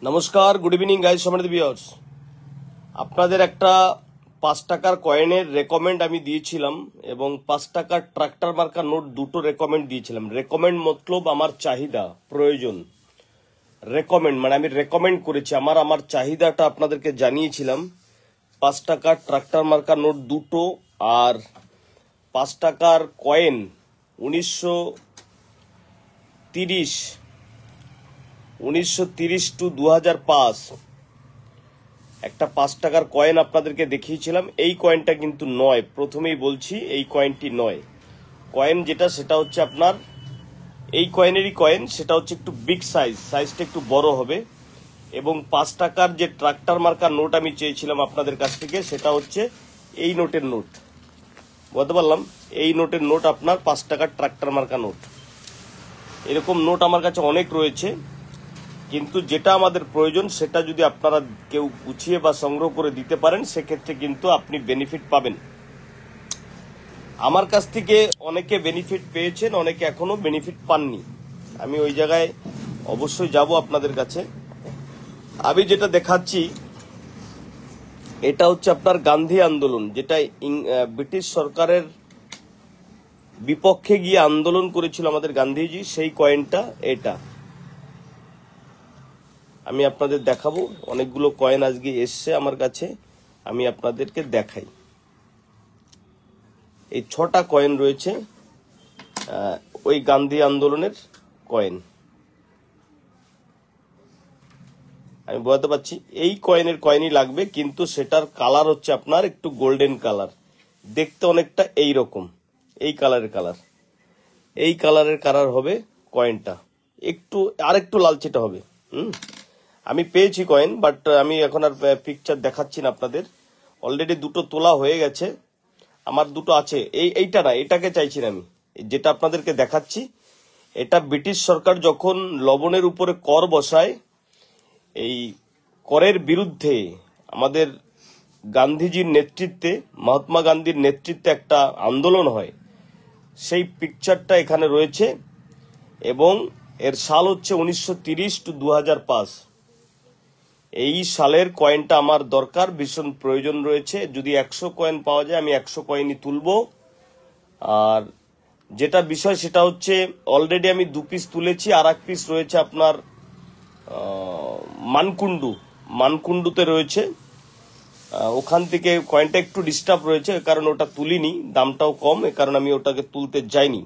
নমস্কার, good evening guys, সম্মানিত viewers. আপনাদের একটা 5 টাকার কয়েনের রেকমেন্ড আমি দিয়েছিলাম এবং 5 টাকার ট্রাক্টর মার্কা নোট দুটো রেকমেন্ড দিয়েছিলাম। রেকমেন্ড মতলব আমার চাহিদা, প্রয়োজন। রেকমেন্ড মানে আমি রেকমেন্ড করেছি, আমার চাহিদাটা আপনাদেরকে জানিয়েছিলাম। 5 টাকার ট্রাক্টর মার্কা নোট দুটো আর 5 টাকার কয়েন 1930 টু 2005 একটা 5 টাকার কয়েন আপনাদেরকে দেখিয়েছিলাম। এই কয়েনটা কিন্তু নয়, প্রথমেই বলছি এই কয়েনটি নয়। কয়েন যেটা সেটা হচ্ছে আপনার এই কয়েনেরই কয়েন, সেটা হচ্ছে একটু বিগ সাইজটা একটু বড় হবে। এবং 5 টাকার যে ট্রাক্টর মার্কা নোট আমি চেয়েছিলাম আপনাদের কাছ থেকে, সেটা হচ্ছে এই নোটের নোট। বলতে পারলাম এই নোটের নোট আপনার 5 টাকার ট্রাক্টর মার্কা নোট। এরকম নোট আমার কাছে অনেক রয়েছে, কিন্তু যেটা আমাদের প্রয়োজন সেটা যদি আপনারা কেউ গুছিয়ে বা সংগ্রহ করে দিতে পারেন, সেক্ষেত্রে কিন্তু আপনি বেনিফিট পাবেন। আমার কাছ থেকে অনেকে বেনিফিট পেয়েছেন, অনেকে এখনো বেনিফিট পাননি। আমি ওই জায়গায় অবশ্যই যাব আপনাদের কাছে। আমি যেটা দেখাচ্ছি এটা হচ্ছে আপনার গান্ধী আন্দোলন, যেটা ব্রিটিশ সরকারের বিপক্ষে গিয়ে আন্দোলন করেছিল আমাদের গান্ধীজি, সেই কয়েনটা এটা। আমি আপনাদের দেখাবো। অনেকগুলো কয়েন আজকে এসছে আমার কাছে, আমি আপনাদেরকে দেখাই। এই 6টা কয়েন রয়েছে ওই গান্ধী আন্দোলনের কয়েন। আমি বোঝাতে পারছি এই কয়েনের কয়েনই লাগবে, কিন্তু সেটার কালার হচ্ছে আপনার একটু গোল্ডেন কালার, দেখতে অনেকটা এই রকম। এই কালারের কালার হবে কয়েনটা, একটু আরেকটু লালচেটা হবে। আমি পেয়েছি কয়েন, বাট আমি এখন আর পিকচার দেখাচ্ছি না আপনাদের। অলরেডি দুটো তোলা হয়ে গেছে, আমার দুটো আছে। এইটা না, এটাকে চাইছি না আমি, যেটা আপনাদেরকে দেখাচ্ছি। এটা ব্রিটিশ সরকার যখন লবণের উপরে কর বসায়, এই করের বিরুদ্ধে আমাদের গান্ধীজির নেতৃত্বে, মহাত্মা গান্ধীর নেতৃত্বে একটা আন্দোলন হয়, সেই পিকচারটা এখানে রয়েছে। এবং এর সাল হচ্ছে 1930 টু 2005। এই সালের কয়েনটা আমার দরকার, ভীষণ প্রয়োজন রয়েছে। যদি 100 কয়েন পাওয়া যায় আমি 100 কয়েনই তুলবো। আর যেটা বিষয় সেটা হচ্ছে অলরেডি আমি 2 পিস তুলেছি, আর 1 পিস রয়েছে আপনার মানকুণ্ডুতে রয়েছে। ওখান থেকে কয়েনটা একটু ডিস্টার্ব রয়েছে, কারণ ওটা তুলিনি, দামটাও কম, এ কারণে আমি ওটাকে তুলতে যাইনি।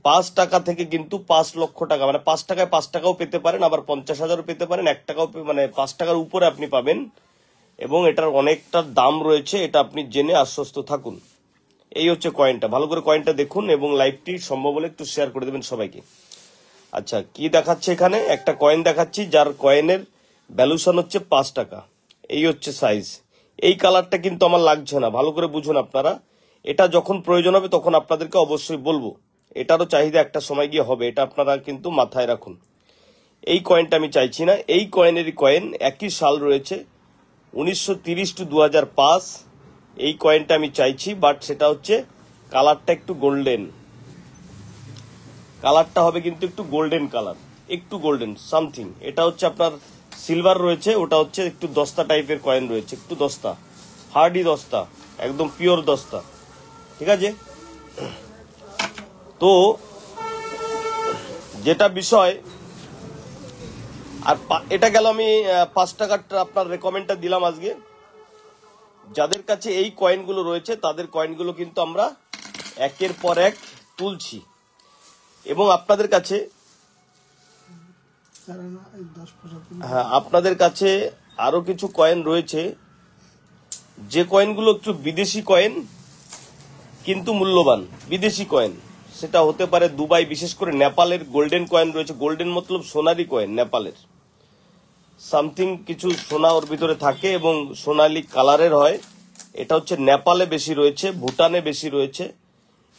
5 টাকা থেকে কিন্তু 5 লক্ষ টাকা, মানে 5 টাকায় 5 টাকাও পেতে পারেন, আবার 50,000ও পেতে পারেন, 1 টাকাও, মানে 5 টাকার উপরে আপনি পাবেন। এবং এটার অনেকটা দাম রয়েছে, এটা আপনি জেনে আশ্বস্ত থাকুন। এই হচ্ছে কয়েনটা, ভালো করে কয়েনটা দেখুন এবং লাইভটি সম্ভব হলে একটু শেয়ার করে দেবেন সবাইকে। আচ্ছা, কি দেখাচ্ছে এখানে? একটা কয়েন দেখাচ্ছি যার কয়েনের ভ্যালুশন হচ্ছে 5 টাকা। এই হচ্ছে সাইজ। এই কালারটা কিন্তু আমার লাগছে না, ভালো করে বুঝুন আপনারা। এটা যখন প্রয়োজন হবে তখন আপনাদেরকে অবশ্যই বলবো। এটারও চাহিদা একটা সময় গিয়ে হবে, এটা আপনারা কিন্তু মাথায় রাখুন। এই কয়েনটা আমি চাইছি না, এই কয়েনেরই কয়েন, একই সাল রয়েছে 1930 টু 2005। এই কয়েনটা আমি চাইছি, বাট সেটা হচ্ছে কালারটা একটু গোল্ডেন। কালারটা হবে কিন্তু একটু গোল্ডেন কালার, একটু গোল্ডেন সামথিং। এটা হচ্ছে আপনার সিলভার রয়েছে, ওটা হচ্ছে একটু দস্তা টাইপের কয়েন রয়েছে, একটু দস্তা, হার্ডি দস্তা, একদম পিওর দস্তা। ঠিক আছে, তো যেটা বিষয়, আর এটা গেল। আমি 5 টাকার আপনার রেকমেন্ডটা দিলাম আজকে। যাদের কাছে এই কয়েনগুলো রয়েছে তাদের কয়েনগুলো কিন্তু আমরা একের পর এক তুলছি। এবং আপনাদের কাছে, হ্যাঁ, আপনাদের কাছে আরো কিছু কয়েন রয়েছে, যে কয়েনগুলো একটু বিদেশি কয়েন কিন্তু মূল্যবান। বিদেশি কয়েন, সেটা হতে পারে দুবাই, বিশেষ করে নেপালের গোল্ডেন কয়েন রয়েছে। গোল্ডেন মতলব সোনালি কয়েন, নেপালের সামথিং কিছু সোনা ওর ভিতরে থাকে এবং সোনালি কালারের হয়। এটা হচ্ছে নেপালে বেশি রয়েছে, ভুটানে বেশি রয়েছে।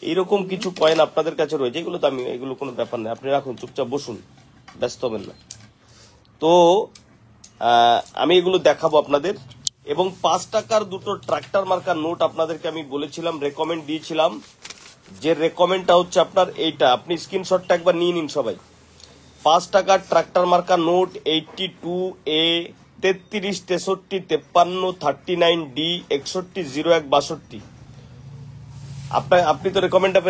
এইরকম কিছু কয়েন আপনাদের কাছে রয়েছে। এগুলো তো আমি, এগুলো কোনো ব্যাপার নেই, আপনি রাখুন, চুপচাপ বসুন, ব্যস্ত হবেন না। তো আমি এগুলো দেখাবো আপনাদের। এবং 5 টাকার দুটো ট্রাক্টর মার্কার নোট আপনাদেরকে আমি বলেছিলাম, রেকমেন্ড দিয়েছিলাম, যে রেকমেন্ডটা হচ্ছে আপনার এইটা। আপনি স্ক্রিনশটটা একবার নিয়ে নিন সবাই। 5 টাকার ট্রাক্টর মার্কা নোট 82A 33 63 53 39D 61 01 62। আপনি তো রেকমেন্ডটা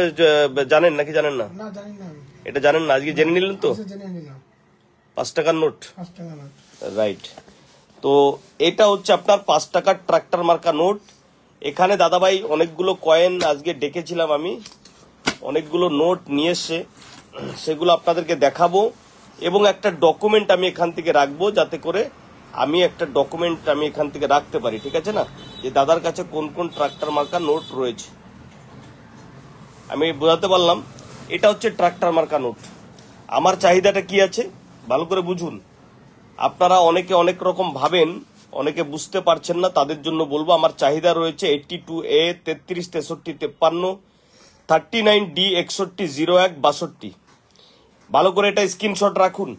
জানেন নাকি জানেন না? না জানি না। এটা জানেন না, আজকে জেনে নিলেন তো? জেনে নিলাম। 5 টাকার নোট, 5 টাকা নোট, রাইট। তো এটা হচ্ছে আপনার 5 টাকার ট্রাক্টর মার্কা নোট। এখানে দাদাভাই অনেকগুলো কয়েন আজকে ডেকেছিলাম আমি, অনেকগুলো নোট নিয়ে এসে সেগুলো আপনাদেরকে দেখাবো এবং একটা ডকুমেন্ট আমি এখান থেকে রাখবো, যাতে করে আমি একটা ডকুমেন্ট আমি এখান থেকে রাখতে পারি, ঠিক আছে না, যে দাদার কাছে কোন কোন ট্রাক্টর মার্কা নোট রয়েছে। আমি বোঝাতে পারলাম? এটা হচ্ছে ট্রাক্টর মার্কা নোট। আমার চাহিদাটা কি আছে ভালো করে বুঝুন। আপনারা অনেকে অনেক রকম ভাবেন, অনেকে বুঝতে পারছেন না, তাদের জন্য বলবো আমার চাহিদা রয়েছে 82A 33 63 53 39D 61 01 62। ভালো করে এটা স্ক্রিনশট রাখুন।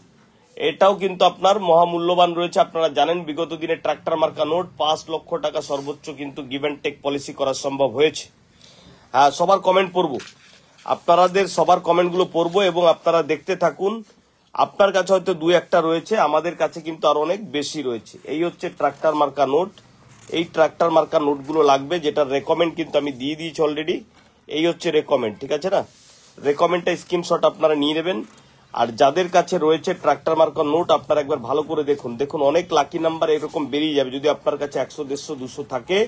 এটাও কিন্তু আপনার মহামূল্যবান রয়েছে। আপনারা জানেন বিগত দিনে ট্রাক্টর মার্কা নোট 5 লক্ষ টাকা সর্বোচ্চ কিন্তু গিভ অ্যান্ড টেক পলিসি করা সম্ভব হয়েছে। হ্যাঁ, সবার কমেন্ট পড়বো, আপনাদের সবার কমেন্টগুলো পড়বো এবং আপনারা দেখতে থাকুন। আপনার কাছে হয়তো 2-1টা রয়েছে, আমাদের কাছে কিন্তু আরো অনেক বেশি রয়েছে। এই হচ্ছে ট্রাক্টর মার্কা নোট। এই ট্রাক্টর মার্কা নোটগুলো লাগবে, যেটার রেকমেন্ড কিন্তু আমি দিয়ে দিয়েছি অলরেডি। এই হচ্ছে রেকমেন্ড, ঠিক আছে না? রেকমেন্ডটা স্ক্রিনশট আপনারা নিয়ে নেবেন। আর যাদের কাছে রয়েছে ট্রাক্টর মার্কা নোট, আপনারা একবার ভালো করে দেখুন। দেখুন অনেক লাকি নাম্বার এরকম বেরিয়ে যাবে। যদি আপনার কাছে 100 150 200 থাকে,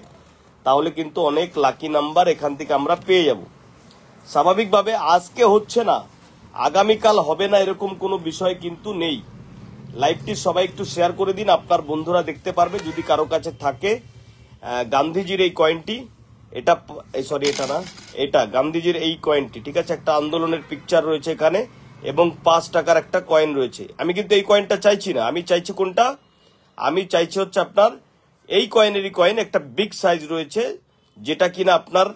তাহলে কিন্তু অনেক লাকি নাম্বার এখান থেকে আমরা পেয়ে যাব। স্বাভাবিকভাবে আজকে হচ্ছে না, আগামীকাল হবে না, এরকম কোনো বিষয় কিন্তু নেই। লাইভটি সবাই একটু শেয়ার করে দিন, আপনার বন্ধুরা দেখতে পারবে যদি কারো কাছে থাকে। গান্ধীজির এই কয়েনটি, এটা সরি এটা না, এটা গান্ধীজির এই কয়েনটি, ঠিক আছে? একটা আন্দোলনের পিকচার রয়েছে এখানে এবং 5 টাকার একটা কয়েন রয়েছে। আমি কিন্তু এই কয়েনটা চাইছি না, আমি চাইছি কোনটা? আমি চাইছি হচ্ছে আপনার এই কয়েনেরই কয়েন, একটা বিগ সাইজ রয়েছে, যেটা কিনা আপনার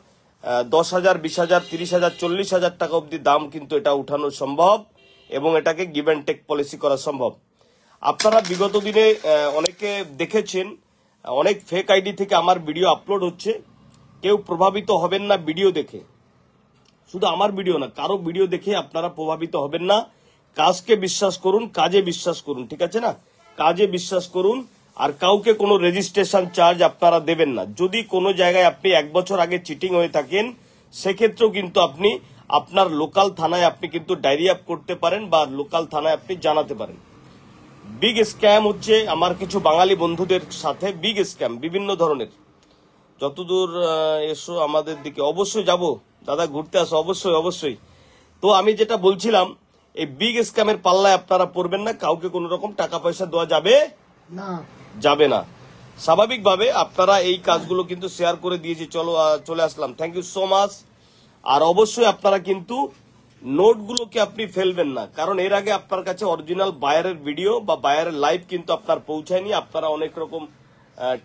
10,000 20,000 30,000 40,000 টাকা অব্দি দাম কিন্তু এটা উঠানো সম্ভব এবং এটাকে গিভ অ্যান্ড টেক পলিসি করা সম্ভব। আপনারা বিগত দিনে অনেকে দেখেছেন, অনেক ফেক আইডি থেকে আমার ভিডিও আপলোড হচ্ছে। কেউ প্রভাবিত হবেন না ভিডিও দেখে, শুধু আমার ভিডিও না, কারো ভিডিও দেখে আপনারা প্রভাবিত হবেন না। কাজকে বিশ্বাস করুন, কাজে বিশ্বাস করুন, ঠিক আছে না? কাজে বিশ্বাস করুন। আর কাউকে কোনো রেজিস্ট্রেশন চার্জ আপনারা দেবেন না। যদি কোনো জায়গায় আপনি 1 বছর আগে চিটিং হয়ে থাকেন, সেক্ষেত্রেও কিন্তু আপনি আপনার লোকাল থানায় আপনি কিন্তু ডায়েরি আপ করতে পারেন বা লোকাল থানায় আপনি জানাতে পারেন। বিগ স্ক্যাম হচ্ছে আমার কিছু বাঙালি বন্ধুদের সাথে, বিগ স্ক্যাম বিভিন্ন ধরনের। যতদূর এসো আমাদের দিকে, অবশ্যই যাব দাদা, ঘুরতে আসো, অবশ্যই অবশ্যই। তো আমি যেটা বলছিলাম, এই বিগ স্ক্যামের পাল্লায় আপনারা পড়বেন না। কাউকে কোনো রকম টাকা পয়সা দেওয়া যাবে না, যাবে না। স্বাভাবিকভাবে আপনারা এই কাজগুলো কিন্তু শেয়ার করে দিয়েছি। চলে আসলাম, থ্যাংক ইউ সো মাচ। আর অবশ্যই আপনারা কিন্তু নোটগুলোকে আপনি ফেলবেন না, কারণ এর আগে আপনার কাছে অরিজিনাল বায়ারের ভিডিও বা বায়ারের লাইভ কিন্তু আপনার পৌঁছায়নি। আপনারা অনেক রকম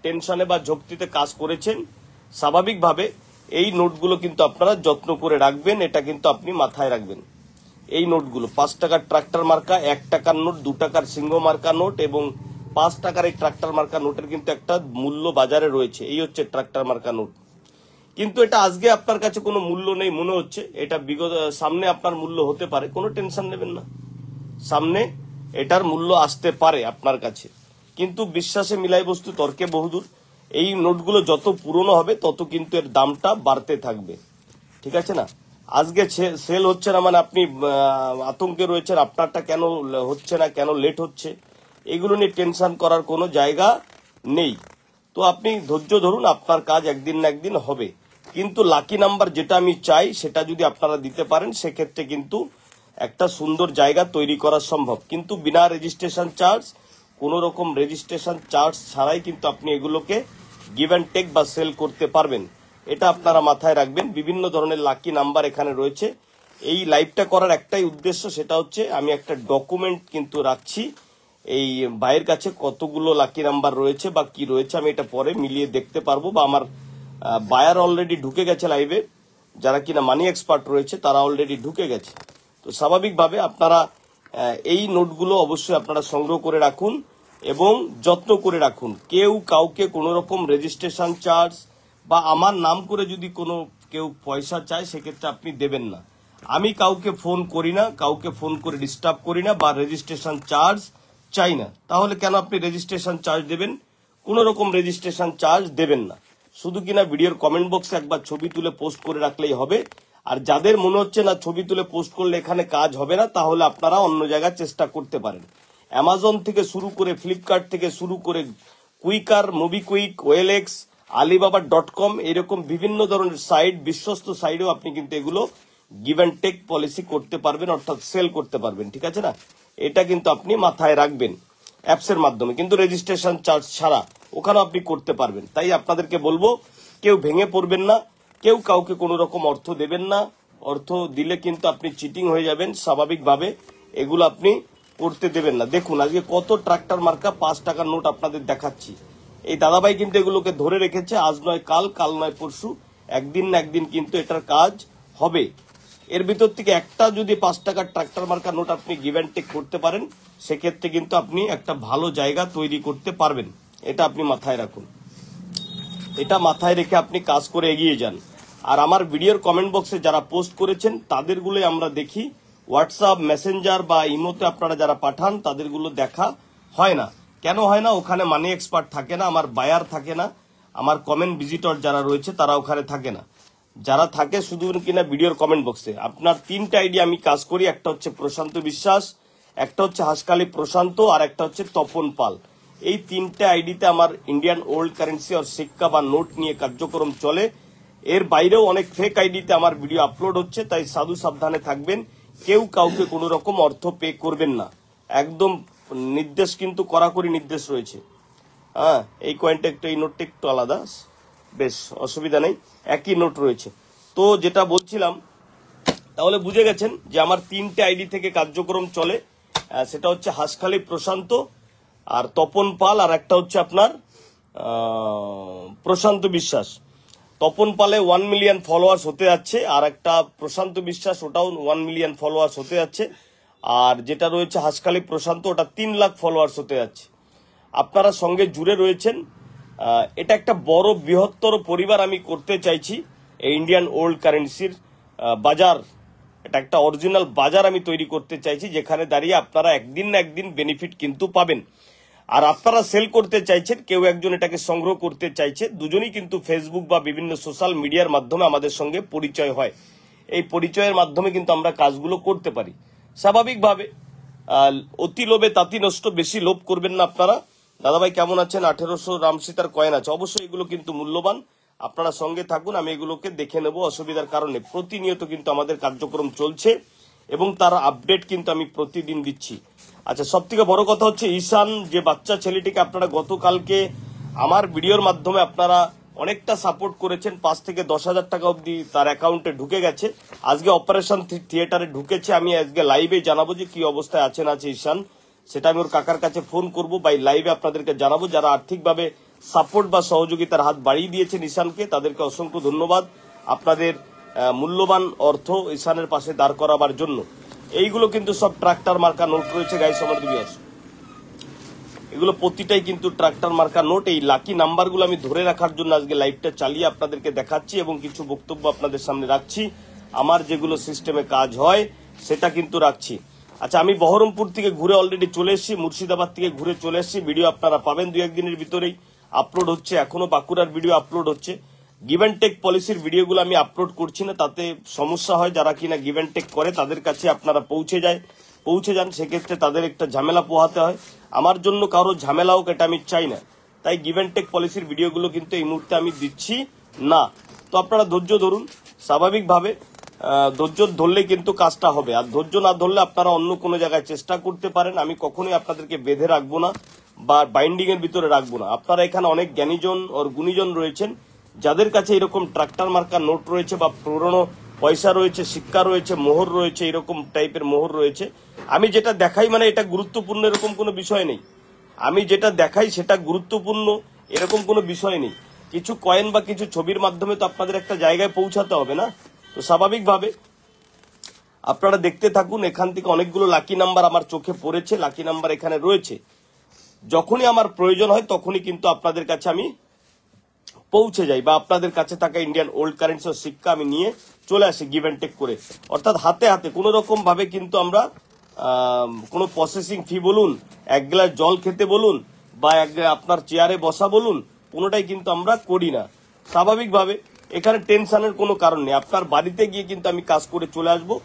টেনশনে বা ঝক্তিতে কাজ করেছেন। স্বাভাবিকভাবে এই নোটগুলো কিন্তু আপনারা যত্ন করে রাখবেন, এটা কিন্তু আপনি মাথায় রাখবেন। এই নোটগুলো 5 টাকার ট্রাক্টর মার্কা, 1 টাকার নোট, 2 টাকার সিংহ মার্কা নোট এবং 5 টাকার এই ট্রাক্টর মার্কা নোটের কিন্তু একটা মূল্য বাজারে রয়েছে। এই হচ্ছে ট্রাক্টর মার্কা নোট। কিন্তু এটা আজকে আপনার কাছে কোনো মূল্য নেই মনে হচ্ছে, এটা বিগত সামনে আপনার মূল্য হতে পারে, কোনো টেনশন নেবেন না। সামনে এটার মূল্য আসতে পারে আপনার কাছে, কিন্তু বিশ্বাসে মিলাই বস্তু তর্কে বহুদূর। এই নোটগুলো যত পুরনো হবে তত কিন্তু এর দামটা বাড়তে থাকবে, ঠিক আছে না? আজকে সেল হচ্ছে না মানে আপনি আতঙ্কে রয়েছেন, আপনারটা কেন হচ্ছে না, কেন লেট হচ্ছে, এগুলো নিয়ে টেনশন করার কোনো জায়গা নেই। তো আপনি ধৈর্য ধরুন, আপনার কাজ একদিন না একদিন হবে। কিন্তু লাকি নাম্বার যেটা আমি চাই সেটা যদি আপনারা দিতে পারেন, সেক্ষেত্রে কিন্তু একটা সুন্দর জায়গা তৈরি করা সম্ভব। কিন্তু বিনা রেজিস্ট্রেশন চার্জ, কোন রকম রেজিস্ট্রেশন চার্জ ছাড়াই কিন্তু আপনি এগুলোকে গিভ অ্যান্ড টেক বা সেল করতে পারবেন। এটা আপনারা মাথায় রাখবেন। বিভিন্ন ধরনের লাকি নাম্বার এখানে রয়েছে। এই লাইভটা করার একটাই উদ্দেশ্য, সেটা হচ্ছে আমি একটা ডকুমেন্ট কিন্তু রাখছি এই ভাইয়ের কাছে কতগুলো লাকি নাম্বার রয়েছে বা কি রয়েছে, আমি এটা পরে মিলিয়ে দেখতে পারবো। বা আমার বায়ার অলরেডি ঢুকে গেছে লাইভে, যারা কিনা মানি এক্সপার্ট রয়েছে তারা অলরেডি ঢুকে গেছে। তো স্বাভাবিকভাবে আপনারা এই নোটগুলো অবশ্যই আপনারা সংগ্রহ করে রাখুন এবং যত্ন করে রাখুন। কেউ কাউকে কোনো রকম রেজিস্ট্রেশন চার্জ বা আমার নাম করে যদি কোনো কেউ পয়সা চায়, সেক্ষেত্রে আপনি দেবেন না। আমি কাউকে ফোন করি না, কাউকে ফোন করে ডিস্টার্ব করি না বা রেজিস্ট্রেশন চার্জ চাই না। তাহলে কেন আপনি রেজিস্ট্রেশন চার্জ দেবেন? কোন রকম রেজিস্ট্রেশন চার্জ দেবেন না। শুধু কিনা ভিডিওর কমেন্ট বক্সে একবার ছবি তুলে পোস্ট করে রাখলেই হবে। আর যাদের মনে হচ্ছে না ছবি তুলে পোস্ট করলে এখানে কাজ হবে না, তাহলে আপনারা অন্য জায়গায় চেষ্টা করতে পারেন। অ্যামাজন থেকে শুরু করে, ফ্লিপকার্ট থেকে শুরু করে, কুইকার, মুভিকুইক, ওয়েলএক্স, alibaba.com এরকম বিভিন্ন ধরনের সাইট, বিশ্বস্ত সাইটেও আপনি কিন্তু এগুলো গিভ অ্যান্ড টেক পলিসি করতে পারবেন, অর্থাৎ সেল করতে পারবেন। ঠিক আছে না? এটা কিন্তু আপনি মাথায় রাখবেন। অ্যাপসের মাধ্যমে কিন্তু রেজিস্ট্রেশন চার্জ ছাড়া ওখানেও আপনি করতে পারবেন। তাই আপনাদেরকে বলবো, কেউ ভেঙে পড়বেন না, কেউ কাউকে কোনো রকম অর্থ দেবেন না। অর্থ দিলে কিন্তু আপনি চিটিং হয়ে যাবেন স্বাভাবিকভাবে। এগুলো আপনি করতে দেবেন না। দেখুন আজকে কত ট্রাক্টর মার্কা 5 টাকার নোট আপনাদের দেখাচ্ছি। এই দাদাভাই কিন্তু এগুলোকে ধরে রেখেছে, আজ নয় কাল, কাল নয় পরশু, একদিন না একদিন কিন্তু এটার কাজ হবে। এর ভিতর থেকে একটা যদি 5 টাকার ট্রাক্টর মার্কা নোট আপনি গিভ অ্যান্ড টেক করতে পারেন, সেক্ষেত্রে কিন্তু আপনি একটা ভালো জায়গা তৈরি করতে পারবেন। এটা আপনি মাথায় রাখুন। এটা মাথায় রেখে আপনি কাজ করে এগিয়ে যান। আর আমার ভিডিওর কমেন্ট বক্সে যারা পোস্ট করেছেন তাদেরগুলোই আমরা দেখি। হোয়াটসঅ্যাপ, মেসেঞ্জার বা ইমোতে আপনারা যারা পাঠান তাদেরগুলো দেখা হয় না। কেন হয় না? ওখানে মানি এক্সপার্ট থাকে না, আমার বায়ার থাকে না, আমার কমেন্ট ভিজিটর যারা রয়েছে তারা ওখানে থাকে না। যারা থাকে শুধু কিনা ভিডিওর কমেন্ট বক্সে। আপনার 3টা আইডি আমি কাজ করি, একটা হচ্ছে প্রশান্ত বিশ্বাস, একটা হচ্ছে হাসকালি প্রশান্ত, আর একটা হচ্ছে তপন পাল। এই 3টে আইডিতে আমার ইন্ডিয়ান ওল্ড কারেন্সি আর সিক্কা বা নোট নিয়ে কার্যক্রম চলে। এর বাইরেও অনেক ফেক আইডিতে আমার ভিডিও আপলোড হচ্ছে, তাই সাধু সাবধানে থাকবেন। কেউ কাউকে কোনো রকম অর্থ পে করবেন না, একদম নির্দেশ কিন্তু কড়াকড়ি নির্দেশ রয়েছে। হ্যাঁ, এই কয়েনটা একটু, এই নোটটা একটু আলাদা, বেশ অসুবিধা নেই, একই নোট রয়েছে। তো যেটা বলছিলাম, তাহলে বুঝে গেছেন যে আমার 3টে আইডি থেকে কার্যক্রম চলে। সেটা হচ্ছে হাসখালি প্রশান্ত, আর তপন পাল, আর একটা হচ্ছে আপনার প্রশান্ত বিশ্বাস। তপন পালে 1 মিলিয়ন ফলোয়ার্স হতে যাচ্ছে, আর একটা প্রশান্ত বিশ্বাস, ওটাও 1 মিলিয়ন ফলোয়ার্স হতে যাচ্ছে। আর যেটা রয়েছে হাসখালি প্রশান্ত, ওটা 3 লাখ ফলোয়ার্স হতে যাচ্ছে। আপনারা সঙ্গে জুড়ে রয়েছেন। এটা একটা বড় বৃহত্তর পরিবার আমি করতে চাইছি। এই ইন্ডিয়ান ওল্ড কারেন্সির বাজার, এটা একটা অরিজিনাল বাজার আমি তৈরি করতে চাইছি, যেখানে দাঁড়িয়ে আপনারা একদিন না একদিন বেনিফিট কিন্তু পাবেন। আর আপনারা সেল করতে চাইছেন, কেউ একজন এটাকে সংগ্রহ করতে চাইছে, দুজনেই কিন্তু ফেসবুক বা বিভিন্ন সোশ্যাল মিডিয়ার মাধ্যমে আমাদের সঙ্গে পরিচয় হয়। এই পরিচয়ের মাধ্যমে কিন্তু আমরা কাজগুলো করতে পারি। স্বাভাবিকভাবে অতি লোভে তাঁতি নষ্ট, বেশি লোভ করবেন না আপনারা। দাদাভাই কেমন আছেন? 1800 রামসীতার কয়েন আছে, অবশ্যই এগুলো কিন্তু মূল্যবান। আপনারা সঙ্গে থাকুন, আমি এগুলোকে দেখে নেব অসুবিধার কারণে। প্রতিনিয়ত কিন্তু আমাদের কার্যক্রম চলছে এবং তার আপডেট কিন্তু আমি প্রতিদিন দিচ্ছি। আচ্ছা, সব থেকে বড় কথা হচ্ছে ঈশান, যে বাচ্চা ছেলেটিকে আপনারা গতকালকে আমার ভিডিওর মাধ্যমে আপনারা অনেকটা সাপোর্ট করেছেন, 5 থেকে 10,000 টাকা অবধি তার অ্যাকাউন্টে ঢুকে গেছে। আজকে অপারেশন থিয়েটারে ঢুকেছে। আমি আজকে লাইভে জানাবো যে কি অবস্থায় আছেন আছে ঈশান, সেটা আমি ওর কাকার কাছে ফোন করবো, বা লাইভে আপনাদেরকে জানাবো। যারা আর্থিকভাবে সাপোর্ট বা সহযোগিতার হাত বাড়িয়ে দিয়েছেন ঈশানকে, তাদেরকে অসংখ্য ধন্যবাদ। আপনাদের মূল্যবান অর্থ ঈশানের পাশে দাঁড় করাবার জন্য। এইগুলো কিন্তু সব ট্রাক্টর মার্কা নোট রয়েছে গাইস, আমার ভিউয়ার্স। এগুলো প্রতিটাই কিন্তু ট্রাক্টর মার্কা নোট। এই লাকি নাম্বারগুলো আমি ধরে রাখার জন্য আজকে লাইভটা চালিয়ে আপনাদেরকে দেখাচ্ছি এবং কিছু বক্তব্য আপনাদের সামনে রাখছি। আমার যেগুলো সিস্টেমে কাজ হয় সেটা কিন্তু রাখছি। আচ্ছা, আমি বহরমপুর থেকে ঘুরে অলরেডি চলে এসেছি, মুর্শিদাবাদ থেকে ঘুরে চলে এসেছি। ভিডিও আপনারা পাবেন 2-1 দিনের ভিতরেই আপলোড হচ্ছে। এখনো বাঁকুড়ার ভিডিও আপলোড হচ্ছে। গিভ অ্যান্ড টেক পলিসির ভিডিওগুলো আমি আপলোড করছি না, তাতে সমস্যা হয়। যারা কিনা গিভ অ্যান্ড টেক করে তাদের কাছে আপনারা পৌঁছে যান, সেক্ষেত্রে তাদের একটা ঝামেলা পোহাতে হয়। আমার জন্য কারো ঝামেলা হোক, এটা আমি চাই না। তাই গিভ অ্যান্ড টেক পলিসির ভিডিওগুলো কিন্তু এই মুহূর্তে আমি দিচ্ছি না। তো আপনারা ধৈর্য ধরুন। স্বাভাবিকভাবে ধৈর্য ধরলে কিন্তু কাজটা হবে, আর ধৈর্য না ধরলে আপনারা অন্য কোনো জায়গায় চেষ্টা করতে পারেন। আমি কখনোই আপনাদেরকে বেঁধে রাখবো না বা বাইন্ডিং এর ভিতরে রাখবো না। আপনারা এখানে অনেক জ্ঞানীজন আর গুণীজন রয়েছেন, যাদের কাছে এরকম ট্রাক্টর মার্কা নোট রয়েছে বা পুরনো পয়সা রয়েছে, সিক্কা রয়েছে, মোহর রয়েছে, এরকম টাইপের মোহর রয়েছে। আমি যেটা দেখাই মানে এটা গুরুত্বপূর্ণ এরকম কোনো বিষয় নেই। আমি যেটা দেখাই সেটা গুরুত্বপূর্ণ এরকম কোনো বিষয় নেই। কিছু কয়েন বা কিছু ছবির মাধ্যমে তো আপনাদের একটা জায়গায় পৌঁছাতে হবে না? তো স্বাভাবিকভাবে আপনারা দেখতে থাকুন। এখান থেকে অনেকগুলো লাকি নাম্বার আমার চোখে পড়েছে, লাকি নাম্বার এখানে রয়েছে। যখনই আমার প্রয়োজন হয় তখনই কিন্তু আপনাদের কাছে আমি পৌঁছে যাই, বা আপনাদের কাছে থাকা ইন্ডিয়ান ওল্ড কারেন্সি সিক্কা আমি নিয়ে চলে আসে গিভ অ্যান্ড টেক করে, অর্থাৎ হাতে হাতে কোনো রকম ভাবে কিন্তু আমরা কোনো প্রসেসিং ফি বলুন, এক গ্লাস জল খেতে বলুন, বা আপনার চেয়ারে বসা বলুন, কোনোটাই কিন্তু আমরা করি না। স্বাভাবিকভাবে এখানে টেনশনের কোনো কারণ নেই। আপনার বাড়িতে গিয়ে কিন্তু আমি কাজ করে চলে আসবো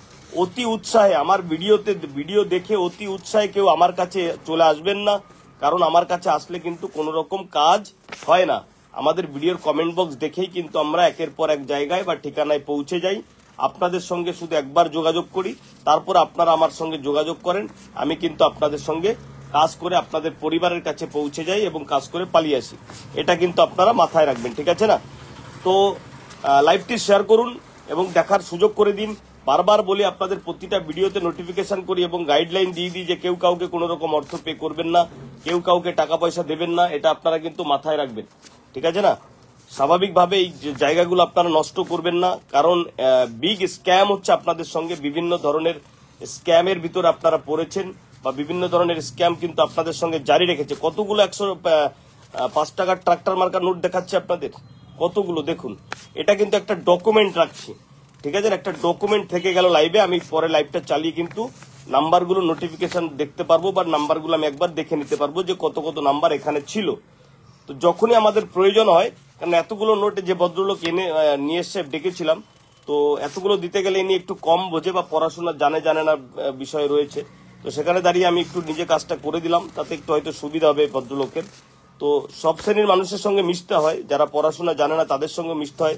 অতি উৎসাহে। আমার ভিডিও দেখে অতি উৎসাহে কেউ আমার কাছে চলে আসবেন না, কারণ আমার কাছে আসলে কিন্তু কোনো রকম কাজ হয় না। আমাদের ভিডিওর কমেন্ট বক্স দেখেই কিন্তু আমরা একের পর এক জায়গায় বা ঠিকানায় পৌঁছে যাই। আপনাদের সঙ্গে শুধু একবার যোগাযোগ করি, তারপর আপনারা আমার সঙ্গে যোগাযোগ করেন। আমি কিন্তু আপনাদের সঙ্গে কাজ করে আপনাদের পরিবারের কাছে পৌঁছে যাই এবং কাজ করে পালিয়ে আসি। এটা কিন্তু আপনারা মাথায় রাখবেন, ঠিক আছে না? তো লাইভটি শেয়ার করুন এবং দেখার সুযোগ করে দিন। বারবার বলি, আপনাদের প্রতিটা ভিডিওতে নোটিফিকেশন করি এবং গাইডলাইন দিয়ে দিই যে কেউ কাউকে কোনো রকম অর্থ পে করবেন না, কেউ কাউকে টাকা পয়সা দেবেন না। এটা আপনারা কিন্তু মাথায় রাখবেন, ঠিক আছে না? স্বাভাবিকভাবে এই জায়গাগুলো আপনারা নষ্ট করবেন না, কারণ বিগ স্ক্যাম হচ্ছে আপনাদের সঙ্গে। বিভিন্ন ধরনের স্ক্যামের ভিতরে আপনারা পড়েছেন, বা বিভিন্ন ধরনের স্ক্যাম কিন্তু আপনাদের সঙ্গে জারি রেখেছে। কতগুলো 105 টাকার ট্রাক্টর মার্কা নোট দেখাচ্ছে আপনাদের, কতগুলো দেখুন। এটা কিন্তু একটা ডকুমেন্ট রাখছি, ঠিক আছে? একটা ডকুমেন্ট থেকে গেল লাইভে। আমি পরে লাইভটা চালিয়ে কিন্তু নাম্বারগুলো নোটিফিকেশন দেখতে পারবো, বা নাম্বারগুলো আমি একবার দেখে নিতে পারবো যে কত কত নাম্বার এখানে ছিল। তো যখনই আমাদের প্রয়োজন হয়, কারণ এতগুলো নোট যে ভদ্রলোক নিয়ে এসে ডেকেছিলাম, তো এতগুলো দিতে গেলে ইনি একটু কম বোঝে বা পড়াশোনা জানে না বিষয় রয়েছে। তো সেখানে দাঁড়িয়ে আমি একটু নিজে কাজটা করে দিলাম, তাতে একটু হয়তো সুবিধা হবে ভদ্রলোকের। তো সব শ্রেণীর মানুষের সঙ্গে মিশতে হয়, যারা পড়াশোনা জানে না তাদের সঙ্গে মিশতে হয়,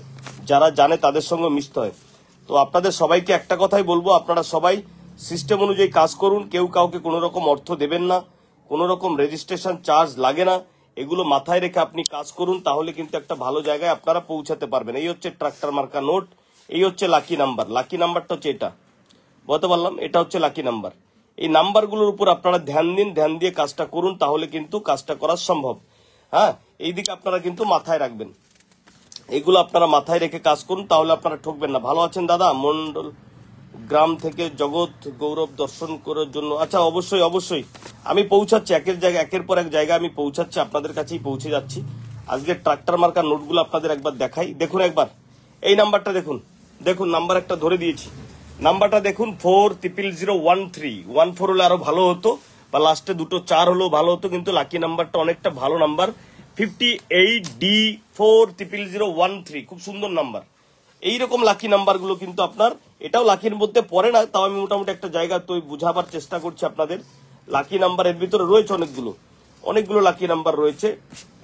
যারা জানে তাদের সঙ্গে মিশতে হয়। তো আপনাদের সবাইকে একটা কথাই বলবো, আপনারা সবাই সিস্টেম অনুযায়ী কাজ করুন। কেউ কাউকে কোনো রকম অর্থ দেবেন না, কোনো রকম রেজিস্ট্রেশন চার্জ লাগে না। এগুলো মাথায় রেখে আপনি কাজ করুন, তাহলে কিন্তু একটা ভালো জায়গায় আপনারা পৌঁছাতে পারবেন। এই হচ্ছে ট্রাক্টর মার্কা নোট, এই হচ্ছে লাকি নাম্বার। লাকি নাম্বারটা হচ্ছে এটা, বলতে পারলাম, এটা হচ্ছে লাকি নাম্বার। এই নাম্বারগুলোর উপর আপনারা ধ্যান দিন, ধ্যান দিয়ে কাজটা করুন, তাহলে কিন্তু কাজটা করা সম্ভব। হ্যাঁ, এই দিকে আপনারা কিন্তু মাথায় রাখবেন, এগুলো আপনারা মাথায় রেখে কাজ করুন, তাহলে আপনারা ঠকবেন না। ভালো আছেন দাদা? মন্ডল গ্রাম থেকে জগৎ গৌরব দর্শন করার জন্য। আচ্ছা, অবশ্যই অবশ্যই আমি পৌঁছাচ্ছি, একের পর এক জায়গায় আমি পৌঁছাচ্ছি, আপনাদের কাছেই পৌঁছে যাচ্ছি। আজকে ট্রাক্টর মার্কার নোটগুলো আপনাদের একবার দেখাই। দেখুন একবার এই নাম্বারটা দেখুন, দেখুন নাম্বার একটা ধরে দিয়েছি। নাম্বারটা দেখুন 4000113। 14 হলে আরো ভালো হতো, বা লাস্টে দুটো 4 হলেও ভালো হতো, কিন্তু লাকি নাম্বারটা অনেকটা ভালো নাম্বার। 58D4000113, খুব সুন্দর নাম্বার। এইরকম লাকি নাম্বারগুলো কিন্তু আপনার, এটাও লাকির মধ্যে পড়ে না, তাও আমি মোটামুটি একটা জায়গা তো বুঝাবার চেষ্টা করছি আপনাদের। লাকি নাম্বারের ভিতরে রয়েছে অনেকগুলো লাকি নাম্বার রয়েছে।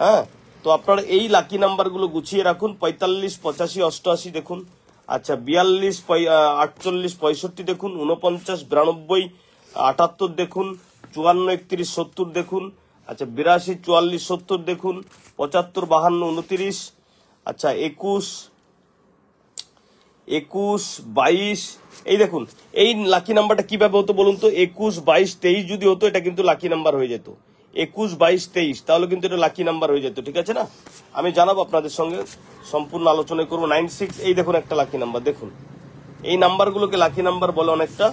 হ্যাঁ, তো আপনারা এই লাকি নাম্বারগুলো গুছিয়ে রাখুন। 45, 85, 88 দেখুন। আচ্ছা, 42, 48, 65 দেখুন। 49, 92, 78 দেখুন। 54, 31, 70 দেখুন। আচ্ছা, 82, 44, 70 দেখুন। 75, 52, 29। আচ্ছা, 21, 22, এই দেখুন। এই লাকি নাম্বারটা কিভাবে হতো বলুন তো? 21, 22, 23 যদি হতো, এটা কিন্তু লাকি নাম্বার হয়ে যেত। 21, 22, 23, তাহলে কিন্তু এটা লাকি নাম্বার হয়ে যেত, ঠিক আছে না? আমি জানাবো আপনাদের সঙ্গে, সম্পূর্ণ আলোচনা করবো। 96, এই দেখুন একটা লাকি নাম্বার। দেখুন এই নাম্বারগুলোকে লাকি নাম্বার বলে অনেকটা,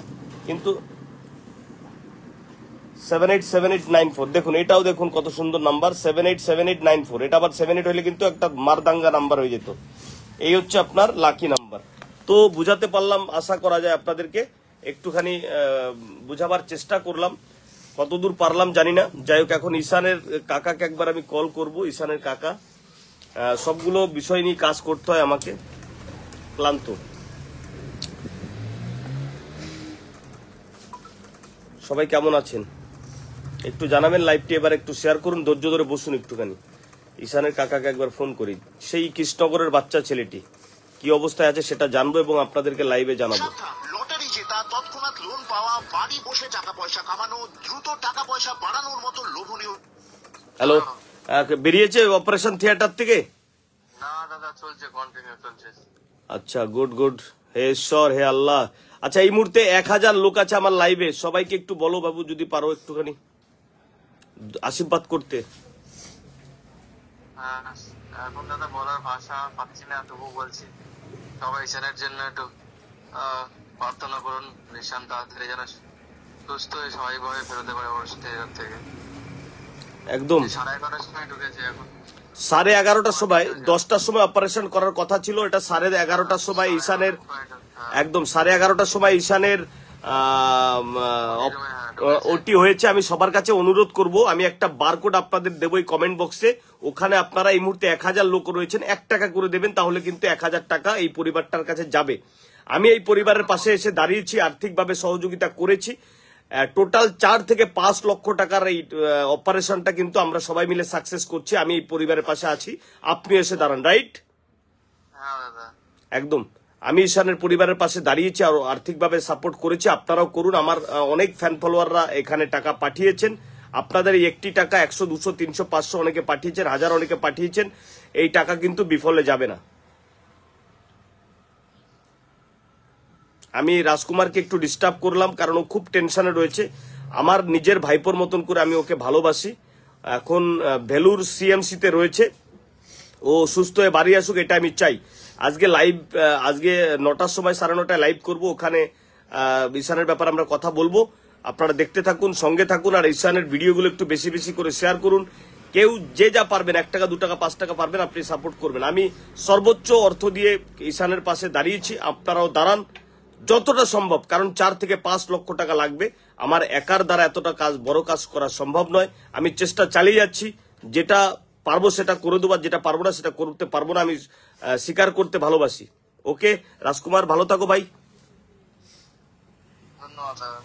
কিন্তু 787894 দেখুন, এটাও দেখুন কত সুন্দর নাম্বার। 787894, এটা আবার 78 হলে কিন্তু একটা মারদাঙ্গা নাম্বার হয়ে যেত। এই হচ্ছে আপনার লাকি নাম্বার। তো বুঝাতে পারলাম, আশা করা যায় আপনাদেরকে একটুখানি বুঝাবার চেষ্টা করলাম। কতদূর পারলাম জানি না। যাই হোক, এখন ঈশানের কাকাকে একবার আমি কল করব। ঈশানের কাকা, সবগুলো বিষয় নিয়ে কাজ করতে হয় আমাকে, ক্লান্ত। সবাই কেমন আছেন একটু জানাবেন। লাইভটি এবার একটু শেয়ার করুন, ধৈর্য ধরে বসুন একটুখানি। ঈশানের কাকাকে একবার ফোন করি। সেই কৃষ্ণনগরের বাচ্চা ছেলেটি কি অবস্থায় আছে সেটা জানবো এবং আপনাদেরকে লাইভে জানাবো। লটারি জেতা, তৎক্ষণাৎ লোন পাওয়া, বাড়ি বসে টাকা পয়সা কামানো, দ্রুত টাকা পয়সা বাড়ানোর মতো লোভনীয়। হ্যালো, বেরিয়েছে অপারেশন থিয়েটার থেকে? না দাদা, চলছে, কন্টিনিউ চলছে। আচ্ছা, গুড গুড। হে ঈশ্বর, হে আল্লাহ। আচ্ছা, এই মুহূর্তে 1000 লোক আছে আমার লাইভে। সবাইকে একটু বলো বাবু, যদি পারো একটুখানি আশীর্বাদ করতে। এখন দাদা বলার ভাষা পাচ্ছি না, তবু বলছি সবাই ঈশানের জন্য একটু প্রার্থনা করুন। ঈশান তাড়াতাড়ি যেন সুস্থ হয়ে স্বাভাবিকভাবে ফেরোতে পারে ওর থেকে। একদম 11:30টার সময় ঢুকেছে এখন। 11:30টার সময়, 10টার সময় অপারেশন করার কথা ছিল, এটা 11:30টার সময় ঈশানের, একদম 11:30টার সময় ঈশানের ওটি হয়েছে। আমি সবার কাছে অনুরোধ করব, আমি একটা বারকোড আপনাদের দেবো এই কমেন্ট বক্সে, ওখানে আপনারা এই মুহূর্তে 1000 লোক রয়েছেন, 1 টাকা করে দেবেন, তাহলে কিন্তু 1000 টাকা এই পরিবারটার কাছে যাবে। আমি এই পরিবারের পাশে এসে দাঁড়িয়েছি, আর্থিকভাবে সহযোগিতা করেছি। টোটাল 4 থেকে 5 লক্ষ টাকার এই অপারেশনটা কিন্তু আমরা সবাই মিলে সাকসেস করছি। আমি এই পরিবারের পাশে আছি, আপনি এসে দাঁড়ান, রাইট? হ্যাঁ দাদা, একদম। আমি ঈশানের পরিবারের পাশে দাঁড়িয়েছি আর আর্থিকভাবে সাপোর্ট করেছি, আপনারাও করুন। আমার অনেক ফ্যান ফলোয়াররা এখানে টাকা পাঠিয়েছেন, আপনাদের এই একটি টাকা 100, 200, 300, 500 অনেকে পাঠিয়েছেন, 1000 অনেকে পাঠিয়েছেন, এই টাকা কিন্তু বিফলে যাবে না। আমি রাজকুমারকে একটু ডিস্টার্ব করলাম, কারণ ও খুব টেনশনে রয়েছে। আমার নিজের ভাইপোর মতন করে আমি ওকে ভালোবাসি। এখন ভেলুর সিএমসিতে রয়েছে, ও সুস্থ হয়ে বাড়ি আসুক, এটা আমি চাই। আজকে 9টার সময় 9:30টায় লাইভ করব, ওখানে ঈশানের ব্যাপারে আমরা কথা বলবো। আপনারা দেখতে থাকুন, সঙ্গে থাকুন, আর ঈশানের ভিডিওগুলো একটু বেশি বেশি করে শেয়ার করুন। কেউ যে যা পারবেন, 1 টাকা, 2 টাকা, 5 টাকা পারবেন, আপনি সাপোর্ট করবেন। আমি সর্বোচ্চ অর্থ দিয়ে ঈশানের পাশে দাঁড়িয়েছি, আপনারাও দাঁড়ান যতটা সম্ভব, কারণ 4 থেকে 5 লক্ষ টাকা লাগবে। আমার একার দ্বারা এতটা কাজ, বড় কাজ করা সম্ভব নয়। আমি চেষ্টা চালিয়ে যাচ্ছি, যেটা পারবো সেটা করে দেবো, যেটা পারবো না সেটা করতে পারবো না। আমি স্বীকার করতে ভালোবাসি। ওকে রাজকুমার, ভালো থাকো ভাই। ধন্যবাদ দাদা।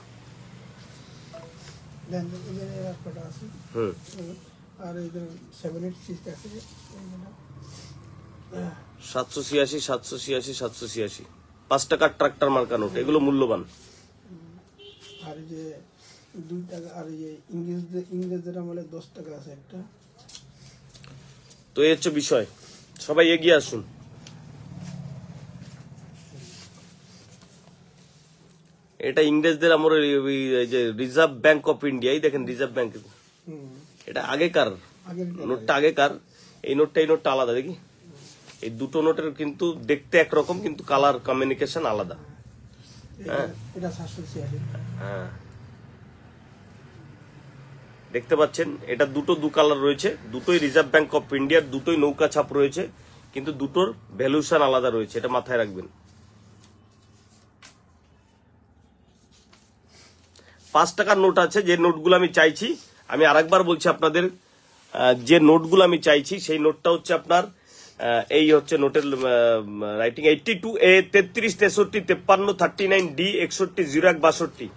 আর ইধার 786 আছে, 786, 786, 786, 5 টাকার ট্রাক্টর মার্কা নোট, এগুলো মূল্যবান। আর যে 2 টাকা, আর যে ইংরেজদের আমলে 10 টাকা আছে একটা। তো এই হচ্ছে বিষয়, সবাই এগিয়ে আসুন। এটা ইংরেজদের আমলের এই যে রিজার্ভ ব্যাংক অফ ইন্ডিয়া, এই দেখেন রিজার্ভ ব্যাংক, এটা আগেকার নোটটা, আগেকার। এই নোটটা আলাদা, দেখি এই দুটো নোটের কিন্তু দেখতে একরকম, কিন্তু কালার কমিউনিকেশন আলাদা। এটা 786। হ্যাঁ, দেখতে পাচ্ছেন, এটা দু কালার রয়েছে, দুটোই রিজার্ভ ব্যাংক অফ ইন্ডিয়ার, দুটোই নৌকা ছাপ রয়েছে, কিন্তু দুটোর ভ্যালুয়েশন আলাদা রয়েছে, এটা মাথায় রাখবেন। 5 টাকার নোট আছে, যে নোটগুলো আমি চাইছি, আমি আরেকবার বলছি আপনাদের, যে নোটগুলো আমি চাইছি সেই নোটটা হচ্ছে আপনার এই হচ্ছে নোটের রাইটিং 82A 33 63 53 39 D 61 01 62।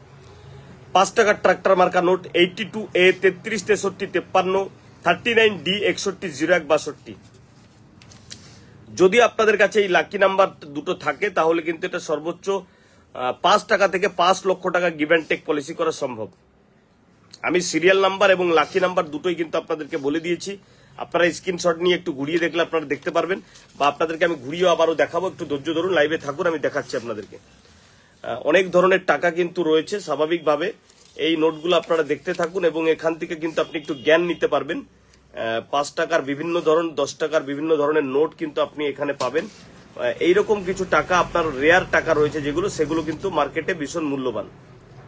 5 টাকার ট্রাক্টর মার্কা নোট 82A 33 63 53 39 D 61 01 62। যদি আপনাদের কাছে এই লাকি নাম্বার দুটো থাকে, তাহলে কিন্তু এটা সর্বোচ্চ 5 টাকা থেকে 5 লক্ষ টাকা গিভ অ্যান্ড টেক পলিসি করা সম্ভব। আমি সিরিয়াল নাম্বার এবং লাকি নাম্বার দুটোই কিন্তু আপনাদেরকে বলে দিয়েছি। আপনারা স্ক্রিনশট নিয়ে একটু ঘুরিয়ে দেখলে আপনারা দেখতে পারবেন, বা আপনাদেরকে আমি ঘুরিয়েও আবারও দেখাবো। একটু ধৈর্য ধরুন, লাইভে থাকুন, আমি দেখাচ্ছি আপনাদেরকে। অনেক ধরনের টাকা কিন্তু রয়েছে, স্বাভাবিকভাবে এই নোটগুলো আপনারা দেখতে থাকুন, এবং এখান থেকে কিন্তু আপনি একটু জ্ঞান নিতে পারবেন। 5 টাকার বিভিন্ন ধরন, 10 টাকার বিভিন্ন ধরনের নোট কিন্তু আপনি এখানে পাবেন। এইরকম কিছু টাকা, আপনার রেয়ার টাকা রয়েছে যেগুলো, সেগুলো কিন্তু মার্কেটে ভীষণ মূল্যবান।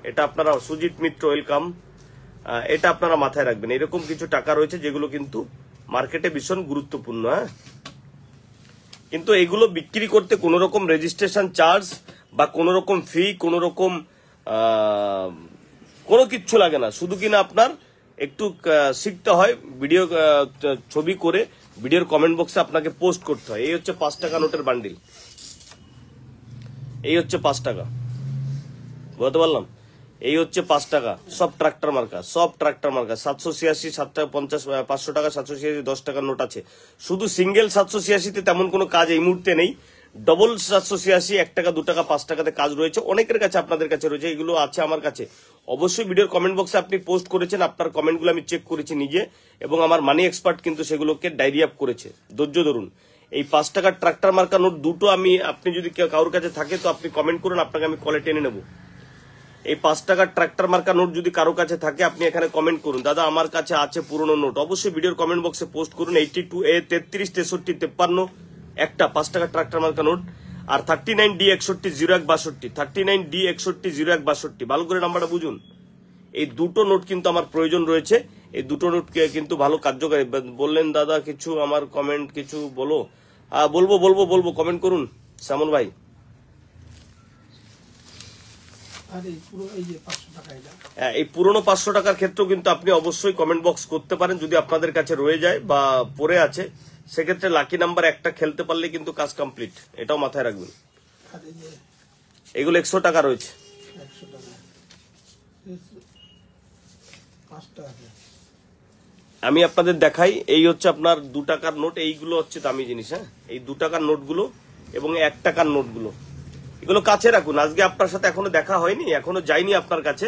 এটা আপনারা, সুজিত মিত্র ওয়েলকাম, এটা আপনারা মাথায় রাখবেন। এরকম কিছু টাকা রয়েছে যেগুলো কিন্তু মার্কেটে ভীষণ গুরুত্বপূর্ণ। হ্যাঁ, কিন্তু এগুলো বিক্রি করতে কোনো রকম রেজিস্ট্রেশন চার্জ বা কোনো রকম ফি, কোনো রকম কোনো কিচ্ছু লাগে না। শুধু কিনা আপনার একটু শিখতে হয়, ভিডিও ছবি করে ভিডিওর কমেন্ট বক্সে আপনাকে পোস্ট করতে হয়। এই হচ্ছে 5 টাকা নোটের বান্ডিল, এই হচ্ছে 5 টাকা, বলতে পারলাম? এই হচ্ছে 5 টাকা, সব ট্রাক্টর মার্কা, সব ট্রাক্টর মার্কা। 786, 7 টাকা 50, 500 টাকা, 786, 10 টাকার নোট আছে। শুধু সিঙ্গেল 786-তে তেমন কোনো কাজ এই মুহূর্তে নেই। ডবল 786, 1 টাকা, 2 টাকা, 5 টাকাতে কাজ রয়েছে, অনেকের কাছে, আপনাদের কাছে রয়েছে, এগুলো আছে আমার কাছে। অবশ্যই ভিডিওর কমেন্ট বক্সে আপনি পোস্ট করেছেন, আপনার কমেন্টগুলো আমি চেক করেছি নিজে, এবং আমার মানি এক্সপার্ট কিন্তু সেগুলোকে ডায়েরি আপ করেছে। ধৈর্য ধরুন। এই 5 টাকার ট্রাক্টর মার্কা নোট দুটো আমি, আপনি যদি কারোর কাছে থাকে তো আপনি কমেন্ট করুন, আপনাকে আমি কলে টেনে নেব। এই 5 টাকার ট্রাক্টর মার্কা নোট যদি কারো কাছে থাকে, আপনি এখানে কমেন্ট করুন, দাদা আমার কাছে আছে পুরনো নোট। অবশ্যই ভিডিওর কমেন্ট বক্সে পোস্ট করুন। 82A 33 63 53 একটা 5 টাকার ট্রাক্টর মার্কা নোট, আর 39D 61 01 62, 39D 61 01 62। ভালো করে নাম্বারটা বুঝুন। এই দুটো নোট কিন্তু আমার প্রয়োজন রয়েছে। এই দুটো নোট কিন্তু ভালো কার্যকারী। বললেন দাদা কিছু আমার কমেন্ট কিছু বলো। বলবো কমেন্ট করুন শ্যামল ভাই। আর এই পুরো এই যে 500 টাকা এটা, এই পুরনো 500 টাকার ক্ষেত্রেও কিন্তু আপনি অবশ্যই কমেন্ট বক্স করতে পারেন যদি আপনাদের কাছে রয়ে যায় বা পড়ে আছে। সেক্ষেত্রে লাকি নাম্বার একটা খেলতে পারলে কিন্তু কাজ কমপ্লিট, এটাও মাথায় রাখবেন। আর এই যে এগুলো 100 টাকা রয়েছে। 100 টাকা, 5টা আছে। আমি আপনাদের দেখাই, এই হচ্ছে আপনার 2 টাকার নোট, এইগুলো হচ্ছে দামি জিনিস। হ্যাঁ, এই 2 টাকার নোটগুলো এবং 1 টাকার নোটগুলো এগুলো কাছে রাখুন। আজকে আপনার সাথে এখনো দেখা হয়নি, এখনো যাইনি আপনার কাছে,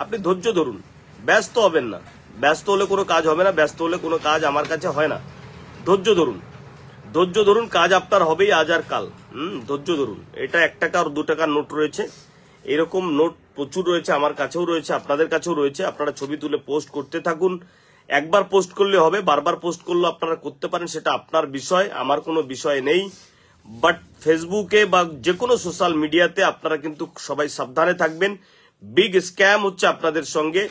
আপনি ধৈর্য ধরুন, ব্যস্ত হবেন না। ব্যস্ত হলে কোনো কাজ হবে না, ব্যস্ত হলে কোনো কাজ আমার কাছে হয় না। ধৈর্য ধরুন, কাজ আপনার হবেই আজ আর কাল। ধৈর্য ধরুন। এটা 1 টাকা আর 2 টাকার নোট রয়েছে, এরকম নোট প্রচুর রয়েছে, আমার কাছেও রয়েছে, আপনাদের কাছেও রয়েছে। আপনারা ছবি তুলে পোস্ট করতে থাকুন। একবার পোস্ট করলে হবে, বারবার পোস্ট করলে আপনারা করতে পারেন, সেটা আপনার বিষয়, আমার কোনো বিষয় নেই। বাট ফেসবুকে বা যে কোনো সোশ্যাল মিডিয়াতে আপনারা কিন্তু সবাই সাবধানে থাকবেন। বিগ স্ক্যাম হচ্ছে আপনাদের সঙ্গে,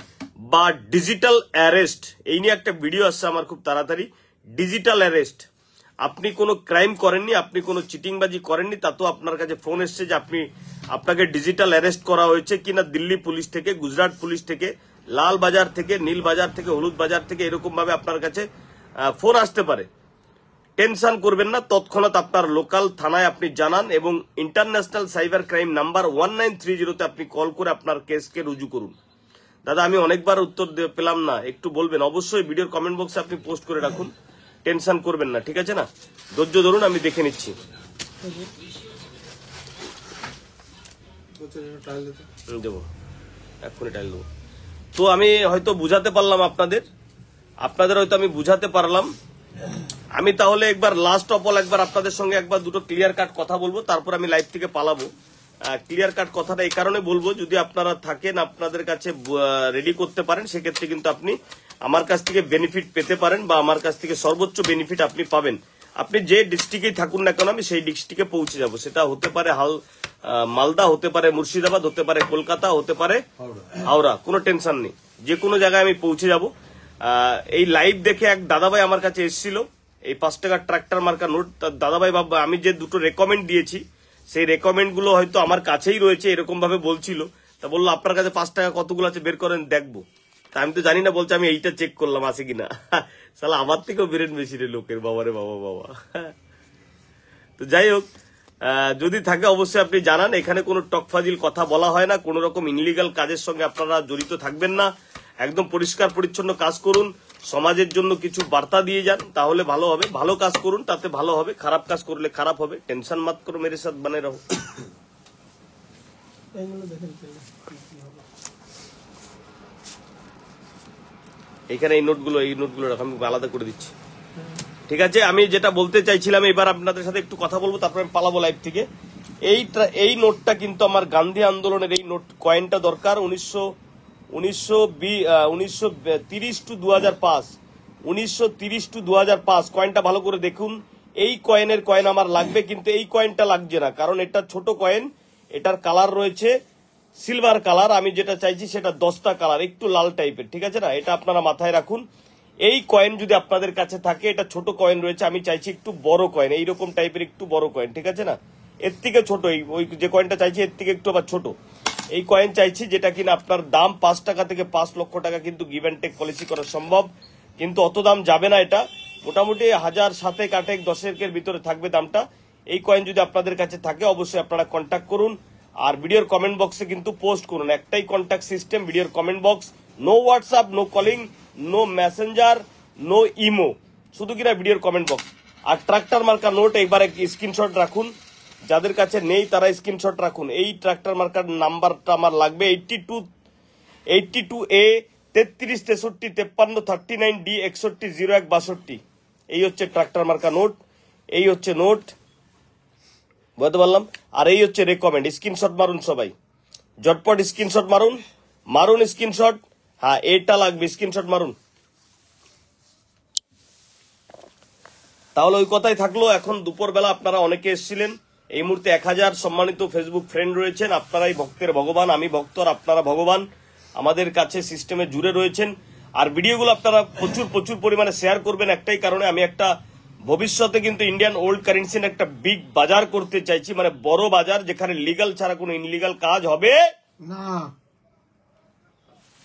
বা ডিজিটাল অ্যারেস্ট, এই নিয়ে একটা ভিডিও আসছে আমার খুব তাড়াতাড়ি। ডিজিটাল অ্যারেস্ট, আপনি কোনো ক্রাইম করেননি, আপনি কোনো চিটিংবাজি করেননি, তাতেও আপনার কাছে ফোন এসছে যে আপনাকে ডিজিটাল অ্যারেস্ট করা হয়েছে কিনা দিল্লি পুলিশ থেকে, গুজরাট পুলিশ থেকে, লাল বাজার থেকে, নীল বাজার থেকে, হলুদ বাজার থেকে, এরকম ভাবে আপনার কাছে ফোন আসতে পারে। টেনশন করবেন না, তৎক্ষণাৎ আপনার লোকাল থানায় আপনি জানান এবং ইন্টারন্যাশনাল সাইবার ক্রাইম নাম্বার 1930 আপনি কল করে আপনার কেসকে রুজু করুন। দাদা আমি অনেকবার উত্তর পেলাম না, একটু বলবেন। অবশ্যই ভিডিওর কমেন্ট বক্সে আপনি পোস্ট করে রাখুন, টেনশন করবেন না, ঠিক আছে না? ধৈর্য ধরুন, আমি দেখে নিচ্ছি। দেবো, এক্ষুনি টাইল দেবো। তো আমি হয়তো বুঝাতে পারলাম আপনাদের হয়তো আমি বুঝাতে পারলাম। আমি তাহলে একবার লাস্ট অফ অল একবার আপনাদের সঙ্গে একবার দুটো ক্লিয়ার কাট কথা বলবো, তারপর আমি লাইভ থেকে পালাবো। ক্লিয়ার কাট কথাটা এই কারণে বলবো, যদি আপনারা থাকেন আপনাদের কাছে রেডি করতে পারেন, সেক্ষেত্রে কিন্তু আপনি আমার কাছ থেকে বেনিফিট পেতে পারেন, বা আমার কাছ থেকে সর্বোচ্চ বেনিফিট আপনি পাবেন। আপনি যে ডিস্ট্রিক্টেই থাকুন না কেন, আমি সেই ডিস্ট্রিক্টে পৌঁছে যাব। সেটা হতে পারে মালদা, হতে পারে মুর্শিদাবাদ, হতে পারে কলকাতা, হতে পারে হাওড়া, কোনো টেনশন নেই, যে কোনো জায়গায় আমি পৌঁছে যাব। এই লাইভ দেখে এক দাদাভাই আমার কাছে এসেছিল, এই 5 টাকার ট্রাক্টর মার্কা নোট। দাদাভাই বাবা, আমি যে দুটো রেকমেন্ড দিয়েছি সেই রেকমেন্ড গুলো হয়তো আমার কাছেই রয়েছে, এরকম ভাবে বলছিল। তা বললো আপনার কাছে 5 টাকা কতগুলো আছে বের করেন দেখবো। তা আমি তো জানি না, বলছে আমি এইটা চেক করলাম আছে কিনা। সালা আমার থেকেও ব্রেন বেশি রে লোকের, বাবারে বাবা। তো যাই হোক, যদি থাকে অবশ্যই আপনি জানান। এখানে কোনো টকফাজিল কথা বলা হয় না, কোনো রকম ইনলিগাল কাজের সঙ্গে আপনারা জড়িত থাকবেন না। একদম পরিষ্কার পরিচ্ছন্ন কাজ করুন, সমাজের জন্য কিছু বার্তা দিয়ে যান, তাহলে ভালো হবে। ভালো কাজ করুন, তাতে ভালো হবে, খারাপ কাজ করলে খারাপ হবে। টেনশন মত করো, মেরে সাথ বনে রহো। এখানে এই নোটগুলো রাখো, আমি আলাদা করে দিচ্ছি, ঠিক আছে? আমি যেটা বলতে চাইছিলাম, এবার আপনাদের সাথে একটু কথা বলবো, তারপরে আমি পালাবো লাইভ থেকে। এই নোটটা কিন্তু আমার গান্ধী আন্দোলনের এই নোট কয়েনটা দরকার। 1930 টু 2005, 1930 টু 2005 কয়েনটা ভালো করে দেখুন। এই কয়েন আমার লাগবে, কিন্তু এই কয়েনটা লাগছে না, কারণ এটা ছোট কয়েন, এটার কালার রয়েছে সিলভার কালার। আমি যেটা চাইছি সেটা দস্তা কালার, একটু লাল টাইপের, ঠিক আছে না? এটা আপনারা মাথায় রাখুন। এই কয়েন যদি আপনাদের কাছে থাকে, এটা ছোট কয়েন রয়েছে, আমি চাইছি একটু বড় কয়েন, এইরকম টাইপের একটু বড় কয়েন, ঠিক আছে না? এর থেকে ছোট, ওই যে কয়েনটা চাইছি এর থেকে একটু আবার ছোট এই কয়েন চাইছি, যেটা কিনা আপনার দাম 5 টাকা থেকে 5 লক্ষ টাকা কিন্তু গিভ অ্যান্ড টেক পলিসি করা সম্ভব, কিন্তু অত দাম যাবে না। এটা মোটামুটি 1000, 7 8 10 ভিতরে থাকবে দামটা। এই কয়েন যদি আপনাদের কাছে থাকে অবশ্যই আপনারা কন্ট্যাক্ট করুন, আর ভিডিওর কমেন্ট বক্সে কিন্তু পোস্ট করুন। একটাই কন্ট্যাক্ট সিস্টেম, ভিডিওর comment box, no WhatsApp, no calling, no messenger, no imo, শুধু কিনা ভিডিওর কমেন্ট বক্স। আর ট্রাক্টর মার্কা নোট একবার স্ক্রিনশট রাখুন, যাদের কাছে নেই তারা স্ক্রিনশট রাখুন। এই ট্রাক্টর মার্কার নাম্বারটা আমার লাগবে 82A 33 63 53 39 D 61 01 62। এই হচ্ছে ট্রাক্টর মার্কা নোট, এই হচ্ছে নোট, বুঝতে পারলাম। আর এই হচ্ছে রেকমেন্ড। স্ক্রিনশট মারুন সবাই, ঝটপট স্ক্রিনশট মারুন স্ক্রিনশট। হ্যাঁ, এটা লাগবে, স্ক্রিনশট মারুন। তাহলে ওই কথাই থাকলো। এখন দুপুরবেলা আপনারা অনেকে এসেছিলেন, এই মুহূর্তে 1000 সম্মানিত ফেসবুক ফ্রেন্ড রয়েছেন। আপনারাই ভক্তের ভগবান, আমি ভক্ত আর আপনারা ভগবান। আমাদের কাছে সিস্টেমে জুড়ে রয়েছেন। আর ভিডিওগুলো আপনারা প্রচুর প্রচুর পরিমাণে শেয়ার করবেন, একটাই কারণে আমি একটা ভবিষ্যতে কিন্তু ইন্ডিয়ান ওল্ড কারেন্সির একটা বিগ বাজার করতে চাইছি, মানে বড় বাজার যেখানে লিগাল ছাড়া কোনো ইনলিগাল কাজ হবে না।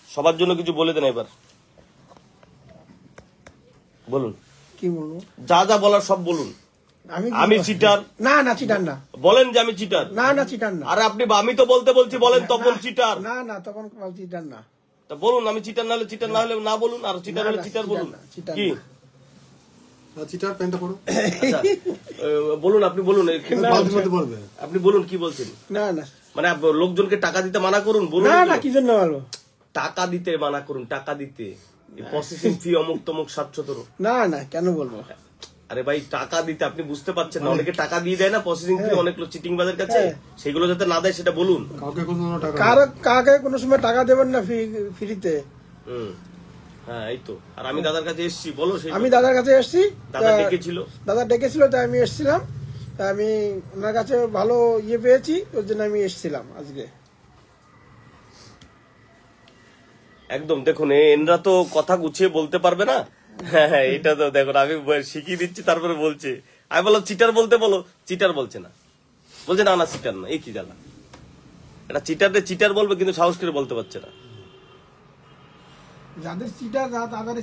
সবার জন্য কিছু বলে দেন এবার, বলুন কি বলবো? যা যা বলার সব বলুন। আমি চিটার? না না, চিটার না। বলেন যে আমি চিটার? না না, চিটার না। আরে আপনি, আমি তো বলতে বলছি বলেন তখন চিটার। না না, তখন চিটার না। তা বলুন আমি চিটার, না হলে চিটার, না হলে না বলুন, আর চিটার হলে চিটার বলুন। কি চিটার প্যান্টটা পড়ো। আচ্ছা, বলুন, আপনি বলুন, আপনি বলুন কি বলছেন। না না, মানে লোকজনকে টাকা দিতে মানা করুন, বলুন। না না, কি জন্য বলবো? টাকা দিতে মানা করুন, টাকা দিতে, প্রসেসিং ফি অমুক তমুক 700। না না, কেন বলবো? আরে ভাই টাকা দিতে, আপনি বুঝতে পারছেন না, অনেকে টাকা দিয়ে দেয় না প্রসেসিং ফি, অনেক লোক চিটিং বাজার কাছে, সেগুলো যাতে না দেয় সেটা বলুন। কাকে কোনো সময় টাকা দেবেন না ফ্রিতে। হ্যাঁ এই তো। আর আমি দাদার কাছে এসেছি, বলো। আমি দাদার কাছে এসেছি, দাদা ডেকেছিল, তাই আমি এসেছিলাম। তাই আমি ওনার কাছে ভালো ইয়ে পেয়েছি, ওর জন্য আমি এসেছিলাম আজকে। একদম। দেখুন এনরা তো কথা গুছিয়ে বলতে পারবে না। হ্যাঁ এটা তো দেখুন, আমি শিখিয়ে দিচ্ছি তারপরে বলছে। আমি বললাম চিটার বলতে, বলো, চিটার বলছে না, বলছে না না চিটার না। এই কি জ্বালা, এটা চিটারদের চিটার বলবে কিন্তু সাহস করে বলতে পারছে না। যাদের চিটার তাদের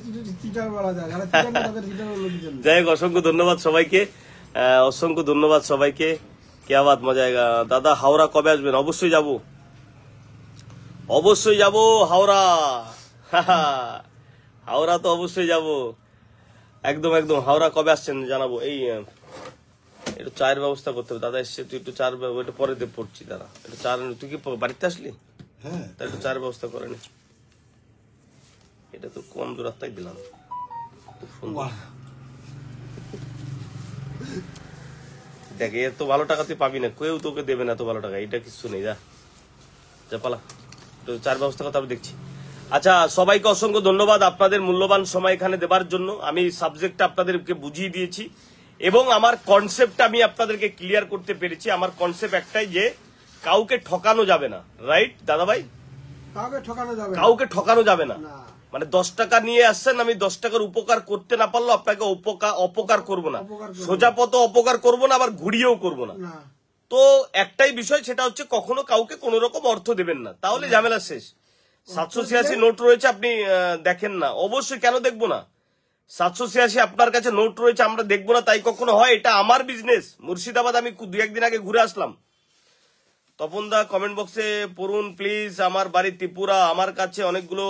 চিটার বলা যায়, যারা চিটার না তাদের চিটার বলতে জন্য। যাই হোক, অসংখ্য ধন্যবাদ সবাইকে, অসংখ্য ধন্যবাদ সবাইকে। क्या बात, मजा आएगा। दादा हावड़ा कबे আসবেন? অবশ্যই যাব, অবশ্যই যাব হাওড়া। হাওড়া তো অবশ্যই যাব, একদম একদম। হাওড়া কবে আসছেন জানাবো। এই একটু চায়ের ব্যবস্থা করতে হবে। দাদা এসছে, তুই একটু চার, ওইটা পরে দিয়ে পড়ছি। দাদা একটু চার, তুই কি বাড়িতে আসলি? হ্যাঁ, তাই একটু চায়ের ব্যবস্থা করে নি। এটা তো কম দূরত্বাই দিলাম, খুব সুন্দর। দেখ এত ভালো টাকা তুই পাবি না, কেউ তোকে দেবে না এত ভালো টাকা, এটা কিছু নেই। যা যা পালা, তো চার ব্যবস্থা কথা আমি দেখছি। আচ্ছা, সবাইকে অসংখ্য ধন্যবাদ আপনাদের মূল্যবান সময় এখানে দেবার জন্য। আমি সাবজেক্টটা আপনাদেরকে বুঝিয়ে দিয়েছি এবং আমার কনসেপ্টটা আমি আপনাদেরকে ক্লিয়ার করতে পেরেছি। আমার কনসেপ্ট একটাই, যে কাউকে ঠকানো যাবে না। রাইট দাদা ভাই? কাউকে ঠকানো যাবে না, কাউকে ঠকানো যাবে না। না। মানে 10 টাকা নিয়ে আসছেন, আমি 10 টাকার উপকার করতে না পারলেও আপনাকে অপকার করব না, সোজা পথে অপকার করব না, আবার ঘুরিয়েও করব না। না। তো একটাই বিষয়, সেটা হচ্ছে কখনো কাউকে কোন রকম অর্থ দেবেন না, তাহলে ঝামেলা শেষ। 786 নোট রয়েছে, আপনি দেখেন না? অবশ্যই, কেন দেখবো না? 786 আপনার কাছে নোট রয়েছে, আমরা দেখবো না তাই কখনো হয়? এটা আমার বিজনেস। মুর্শিদাবাদ আমি 2-1 দিন আগে ঘুরে আসলাম। তপন দা কমেন্ট বক্সে পড়ুন প্লিজ। আমার বাড়ি ত্রিপুরা, আমার কাছে অনেকগুলো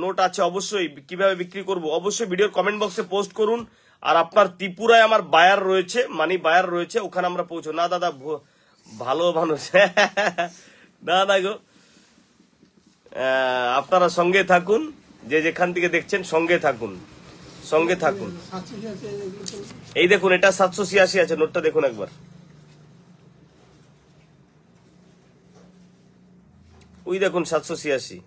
নোট আছে, অবশ্যই কিভাবে বিক্রি করব অবশ্যই ভিডিওর কমেন্ট বক্সে পোস্ট করুন। আর আপনার ত্রিপুরায় আমার বায়ার রয়েছে, মানি বায়ার রয়েছে, ওখানে আমরা পৌঁছো। না দাদা ভালো মানুষ। না না গো, আপনারা সঙ্গে থাকুন, যে যেখান থেকে দেখছেন সঙ্গে থাকুন, সঙ্গে থাকুন। এই দেখুন, এটা 786 আছে, নোটটা দেখুন একবার। ওই দেখুন 786,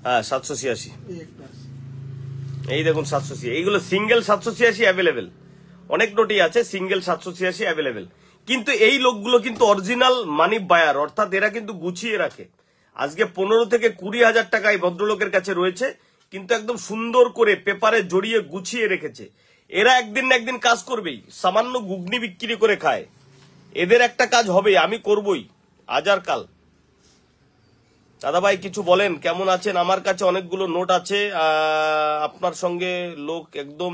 হ্যাঁ 786, এই দেখুন 786। এইগুলো সিঙ্গেল 786 অ্যাভেলেবেল, অনেক নোটই আছে সিঙ্গেল 786 অ্যাভেলেবেল। কিন্তু এই লোকগুলো কিন্তু অরিজিনাল মানি বায়ার, অর্থাৎ এরা কিন্তু গুছিয়ে রাখে। আজকে 15 থেকে 20 হাজার টাকা এই ভদ্রলোকের কাছে রয়েছে, কিন্তু একদম সুন্দর করে পেপারে জড়িয়ে গুছিয়ে রেখেছে। এরা একদিন না একদিন কাজ করবেই, সামান্য ঘুগনি বিক্রি করে খায়। এদের একটা কাজ হবে, আমি করবই আজ আর কাল। দাদা ভাই কিছু বলেন, কেমন আছেন? আমার কাছে অনেকগুলো নোট আছে আপনার সঙ্গে। লোক একদম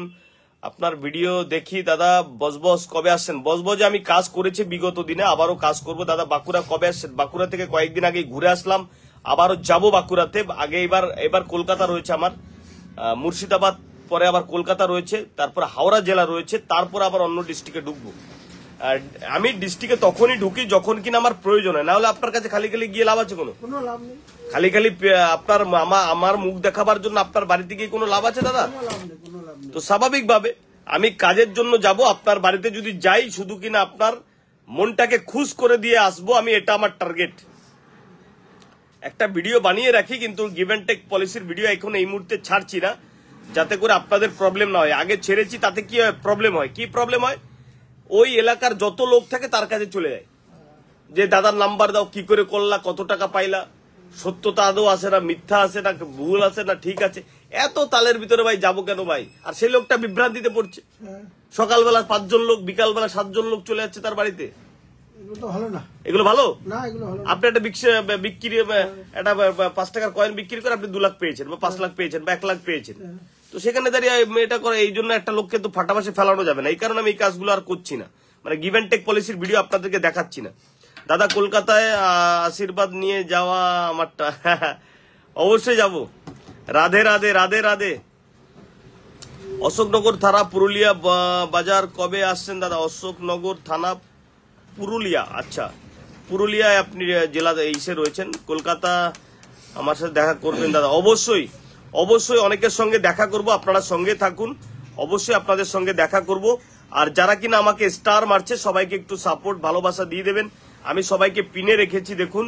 আপনার ভিডিও দেখি। দাদা বজবজ কবে আসছেন? বজবজে আমি কাজ করেছি বিগত দিনে, আবারও কাজ করব। দাদা বাঁকুড়া কবে আসছেন? বাঁকুড়া থেকে কয়েকদিন আগে ঘুরে আসলাম, আবারও যাব বাঁকুড়াতে। আগে এবার কলকাতা রয়েছে আমার, মুর্শিদাবাদ, পরে আবার কলকাতা রয়েছে, তারপর হাওড়া জেলা রয়েছে, তারপর আবার অন্য ডিস্ট্রিক্টে ঢুকবো। আমি ডিস্ট্রিক্টে তখনই ঢুকি যখন কিনা আমার প্রয়োজন হয়, না হলে আপনার কাছে খালি খালি গিয়ে লাভ আছে? কোনো লাভ নেই। খালি খালি আপনার আমার মুখ দেখাবার জন্য আপনার বাড়িতে গিয়ে কোনো লাভ আছে দাদা? তো স্বাভাবিকভাবে আমি কাজের জন্য যাব, আপনার বাড়িতে যদি যাই শুধু কিনা আপনার মনটাকে খুশ করে দিয়ে আসবো, আমি এটা আমার টার্গেট। একটা ভিডিও বানিয়ে রাখি, কিন্তু গিভ অ্যান্ড টেক পলিসির ভিডিও এখন এই মুহূর্তে ছাড়ছি না, যাতে করে আপনাদের প্রবলেম না হয়। আগে ছেড়েছি, তাতে কি হয়? প্রবলেম হয়। কি প্রবলেম হয়? ওই এলাকার যত লোক থাকে তার কাছে চলে যায়, যে দাদার নাম্বার দাও, কি করে করলা, কত টাকা পাইলা। সত্যতা আদৌ আছে না মিথ্যা আছে না ভুল আছে না ঠিক আছে, এত তালের ভিতরে ভাই যাবো কেন ভাই? আর সেই লোকটা বিভ্রান্তিতে পড়ছে, হ্যাঁ, সকালবেলা 5 জন লোক, বিকালবেলা 7 জন লোক চলে যাচ্ছে তার বাড়িতে। এগুলো তো ভালো না। এগুলো ভালো না, এগুলো ভালো না। আপনি একটা বিক্রি একটা 5 টাকার কয়েন বিক্রি করে আপনি 2 লাখ পেয়েছেন বা 5 লাখ পেয়েছেন বা 1 লাখ পেয়েছেন, তো সেখানে দাঁড়িয়ে এটা করে এই জন্য একটা লোককে তো ফাটাফাসি ফেলানো যাবে না। এই কারণে আমি এই কাজগুলো আর করছি না, মানে গিভ অ্যান্ড টেক পলিসির ভিডিও আপনাদেরকে দেখাচ্ছি না। দাদা কলকাতায় আশীর্বাদ নিয়ে যাওয়া আমারটা অবশ্যই যাব। রাধে রাধে রাধে রাধে। অশোকনগর থানা পুরুলিয়া বাজার কবে আসছেন দাদা? অশোকনগর থানা পুরুলিয়া, আচ্ছা পুরুলিয়ায় আপনি জেলা ইসে রয়েছেন, কলকাতা আমার সাথে দেখা করবেন দাদা। অবশ্যই অবশ্যই অনেকের সঙ্গে দেখা করব, আপনারা সঙ্গে থাকুন, অবশ্যই আপনাদের সঙ্গে দেখা করব। আর যারা কিনা আমাকে স্টার মারছে সবাইকে একটু সাপোর্ট ভালোবাসা দিয়ে দেবেন। আমি সবাইকে পিনে রেখেছি, দেখুন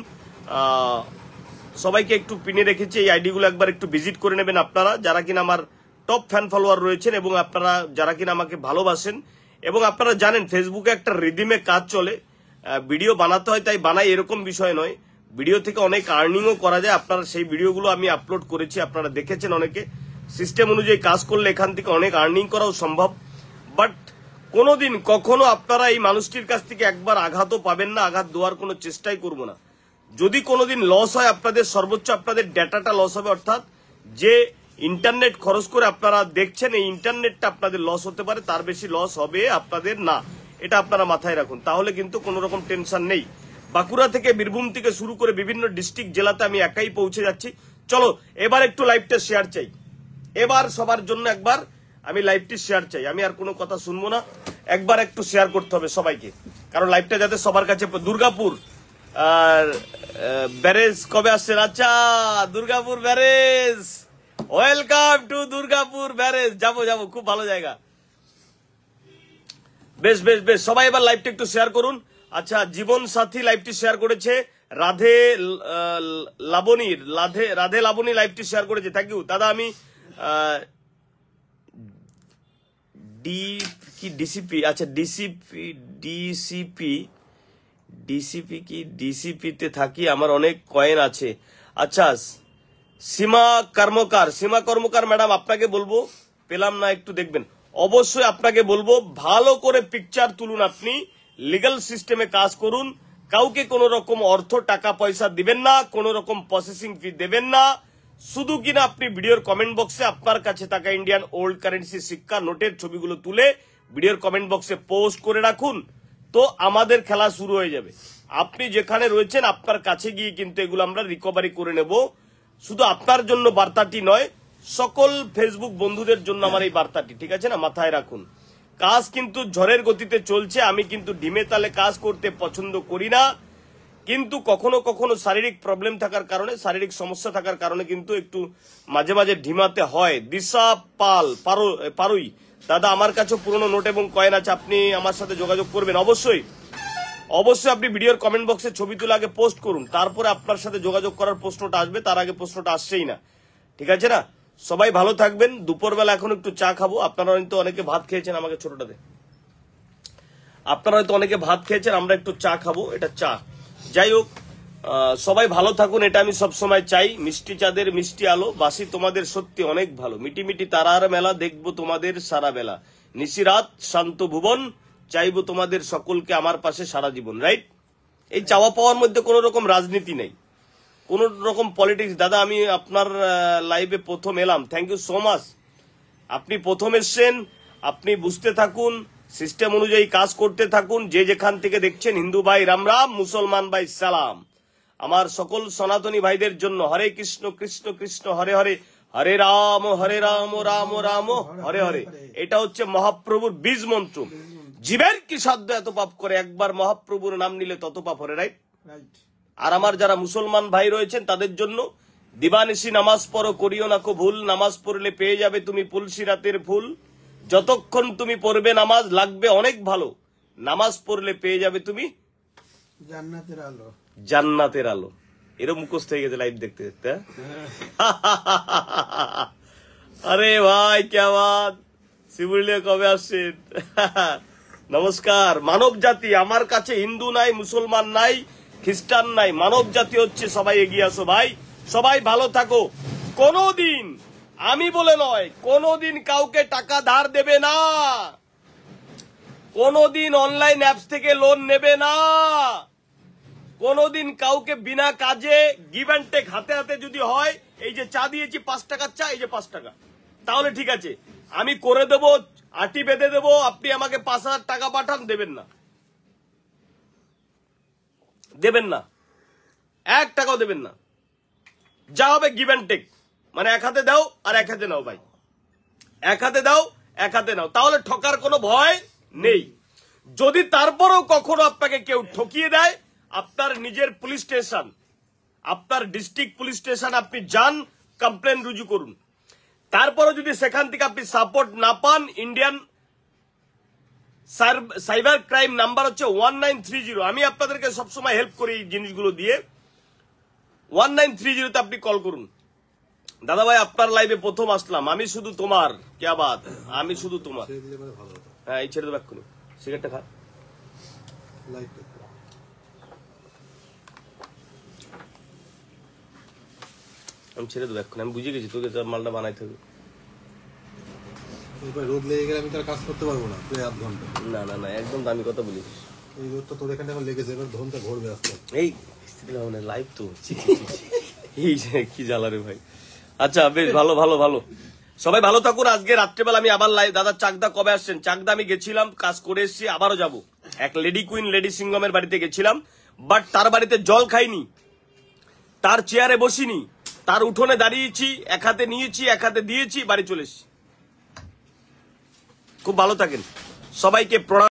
সবাইকে একটু পিনে রেখেছি, এই আইডিগুলো একবার একটু ভিজিট করে নেবেন আপনারা যারা কিনা আমার টপ ফ্যান ফলোয়ার রয়েছেন এবং আপনারা যারা কিনা আমাকে ভালোবাসেন। এবং আপনারা জানেন ফেসবুকে একটা রিদিমে কাজ চলে, ভিডিও বানাতে হয় তাই বানাই এরকম বিষয় নয়, ভিডিও থেকে অনেক আর্নিংও করা যায়। আপনারা সেই ভিডিওগুলো আমি আপলোড করেছি, আপনারা দেখেছেন অনেকে। সিস্টেম অনুযায়ী কাজ করলে এখান থেকে অনেক আর্নিং করাও সম্ভব। বাট কোনোদিন কখনো আপনারা এই মানুষটির কাছ থেকে একবার আঘাতও পাবেন না, আঘাত দেওয়ার কোনো চেষ্টাই করব না। যদি কোনোদিন লস হয় আপনাদের, সর্বোচ্চ আপনাদের ডেটাটা লস হবে, অর্থাৎ যে ইন্টারনেট খরচ করে আপনারা দেখছেন এই ইন্টারনেটটা আপনাদের লস হতে পারে, তার বেশি লস হবে আপনাদের না, এটা আপনারা মাথায় রাখুন। তাহলে কিন্তু কোনো রকম টেনশন নেই। বাঁকুড়া থেকে বীরভূম থেকে শুরু করে বিভিন্ন ডিস্ট্রিক্ট জেলাতে আমি একাই পৌঁছে যাচ্ছি। চলো এবার একটু লাইভটা শেয়ার চাই, এবার সবার জন্য একবার আমি লাইভটি শেয়ার চাই। আমি আর কোনো কথা শুনবো না, একবার একটু শেয়ার করতে হবে সবাইকে, কারণ লাইভটা যাতে সবার কাছে। দুর্গাপুর আর ব্যারেজ কবে আসছেন? আচ্ছা Durgapur barrage, welcome to Durgapur barrage. যাবো যাবো, খুব ভালো জায়গা। বেশ বেশ বেশ, সবাই এবার লাইভটা একটু শেয়ার করুন। আচ্ছা জীবন সাথী লাইভটি শেয়ার করেছে, রাধে লাবণী লাইভটি শেয়ার করেছে, থ্যাংক ইউ দাদা। আমি ডিসিপি, আচ্ছা ডিসিপিতে থাকি, আমার অনেক কয়েন আছে। আচ্ছা সীমা কর্মকার ম্যাডাম আপনাকে বলবো, পেলাম না একটু দেখবেন, অবশ্যই আপনাকে বলবো ভালো করে পিকচার তুলুন, আপনি লিগ্যাল সিস্টেমে কাজ করুন, কাউকে কোনো রকম অর্থ টাকা পয়সা দিবেন না, কোনো রকম প্রসেসিং ফি দেবেন না, শুধু কিনা আপনি ভিডিওর কমেন্ট বক্সে আপনার কাছে থাকা ইন্ডিয়ান ওল্ড কারেন্সি সিক্কা নোটের ছবিগুলো তুলে ভিডিওর কমেন্ট বক্সে পোস্ট করে রাখুন, তো আমাদের খেলা শুরু হয়ে যাবে। আপনি যেখানে রয়েছেন আপনার কাছে গিয়ে কিন্তু এগুলো আমরা রিকভারি করে নেব। শুধু আপনার জন্য বার্তাটি নয়, সকল ফেসবুক বন্ধুদের জন্য আমার এই বার্তাটি, ঠিক আছে না? মাথায় রাখুন, কাজ কিন্তু ঝড়ের গতিতে চলছে। আমি কিন্তু ঢিমে তালে কাজ করতে পছন্দ করি না, কিন্তু কখনো কখনো শারীরিক প্রবলেম থাকার কারণে, শারীরিক সমস্যা থাকার কারণে কিন্তু একটু মাঝে মাঝে ঢিমাতে হয়। দিশা পারুই দাদা, আমার কাছে পুরনো নোট এবং কয়েন আছে, আপনি আমার সাথে যোগাযোগ করবেন। অবশ্যই অবশ্যই আপনি ভিডিওর কমেন্ট বক্সে ছবি তুলে আগে পোস্ট করুন, তারপরে আপনার সাথে যোগাযোগ করার প্রশ্নটা আসবে, তার আগে প্রশ্নটা আসছেই না, ঠিক আছে না? সবাই ভালো থাকবেন। দুপুরবেলা এখন একটু চা খাবো, আপনারা হয়তো অনেকে ভাত খেয়েছেন, আমাকে ছোটটাতে আপনারা হয়তো অনেকে ভাত খেয়েছেন, আমরা একটু চা খাবো, এটা চা। যাই হোক, সবাই ভালো থাকুন, এটা আমি সবসময় চাই। মিষ্টি চাঁদের মিষ্টি আলো, বাসি তোমাদের সত্যি অনেক ভালো, মিটি মিটি তারার মেলা, দেখবো তোমাদের সারা বেলা, নিশিরাত শান্ত ভুবন, চাইবো তোমাদের সকলকে আমার পাশে সারা জীবন। রাইট? এই চাওয়া পাওয়ার মধ্যে কোন রকম রাজনীতি নেই, কোন রকম পলিটিক্স। দাদা আমি আপনার লাইভে প্রথম এলাম, থ্যাংক ইউ সো মাচ। আপনি প্রথম এসছেন, আপনি বুঝতে থাকুন, সিস্টেম অনুযায়ী কাজ করতে থাকুন। যে যেখান থেকে দেখছেন, হিন্দু ভাই রাম রাম, মুসলমান ভাই সালাম। আমার সকল সনাতনী ভাইদের জন্য হরে কৃষ্ণ কৃষ্ণ কৃষ্ণ হরে হরে, হরে রাম রাম রাম হরে হরে। এটা হচ্ছে মহাপ্রভুর বীজ মন্ত্র। জীবের কি সাধ্য এত পাপ করে, একবার মহাপ্রভুর নাম নিলে তত পাপ হরে। রাইট? আর আমার যারা মুসলমান ভাই রয়েছেন তাদের জন্য, দিবানিশি নামাজ পড়ো, করিও না কো ভুল, নামাজ পড়লে পেয়ে যাবে তুমি তুলসী রাতের ফুল, যতক্ষণ তুমি পড়বে নামাজ লাগবে অনেক ভালো, নামাজ পড়লে পেয়ে যাবে তুমি জান্নাতের আলো। জান্নাতের আলো। এরও মুখস্থ হয়ে গেছে লাইভ দেখতে দেখতে। আরে ভাই ক্যা বাত, শিবুলিয়া কবে আসছেন? নমস্কার। মানব জাতি, আমার কাছে হিন্দু নাই, মুসলমান নাই, খ্রিস্টান নাই, মানব জাতি হচ্ছে। সবাই এগিয়ে আসো ভাই, সবাই ভালো থাকো। কোনোদিন, আমি বলে নয়, কোনোদিন কাউকে টাকা ধার দেবে না, কোনোদিন অনলাইন অ্যাপস থেকে লোন নেবে না, কোনোদিন কাউকে বিনা কাজে গিভ অ্যান্ড টেক হাতে হাতে যদি হয়, এই যে চা দিয়েছি 5 টাকার চা, এই যে 5 টাকা, তাহলে ঠিক আছে, আমি করে দেবো, আটি বেঁধে দেবো, আপনি আমাকে 5,000 টাকা পাঠান, দেবেন না, দেবেন না, 1 টাকাও দেবেন না। যা হবে গিভ অ্যান্ড টেক, মানে এক হাতে দাও আর এক হাতে নাও ভাই, এক হাতে দাও এক হাতে নাও, তাহলে ঠকার কোনো ভয় নেই। যদি তারপরেও কখনো আপনাকে কেউ ঠকিয়ে দেয়, আপনার নিজের পুলিশ স্টেশন, আপনার ডিস্ট্রিক্ট পুলিশ স্টেশন আপনি যান, কমপ্লেন রুজু করুন। তারপরে যদি সেখান থেকে আপনি সাপোর্ট না পান, ইন্ডিয়ান সাইবার ক্রাইম নাম্বার হচ্ছে 1930। আমি আপনাদেরকে সবসময় হেল্প করি এই জিনিসগুলো দিয়ে। 1930 তে আপনি কল করুন। দাদা ভাই আপনার লাইভে প্রথম আসলাম, আমি শুধু তোমার, क्या बात, আমি শুধু তোমার। ছেড়ে দিলে মানে ভালো হতো। হ্যাঁ এই ছেড়ে দেবো এক্ষুনি, সিগারেটটা খা। লাইটটা আমি ছেড়ে দেবো এক্ষুনি, আমি বুঝে গেছি তোকে মালটা বানাইতে হবে। এবার রোদ লেগে গেলে আমি তার কাজ করতে পারবো না, প্রায় আধ ঘন্টা। না না না, একদম দামি কথা বলিস। এই রোদটা তোর এখানে এখন লেগেছে, এবার ধনটা ঘুরবে আস্তে। এই লাইভ তো এই কি জ্বালা রে ভাই। আচ্ছা বেশ ভালো ভালো ভালো, সবাই ভালো থাকুন। আজকে রাত্রেবেলা আমি আবার লাইভ। দাদা চাকদা কবে আসছেন? চাকদা আমি গেছিলাম, কাজ করে এসেছি, আবারও যাব। এক লেডি কুইন, লেডি সিঙ্গমের বাড়িতে গেছিলাম, বাট তার বাড়িতে জল খাইনি, তার চেয়ারে বসিনি, তার উঠোনে দাঁড়িয়েছি, এক হাতে নিয়েছি এক হাতে দিয়েছি, বাড়ি চলে এসেছি। খুব ভালো থাকেন, সবাইকে প্রণাম।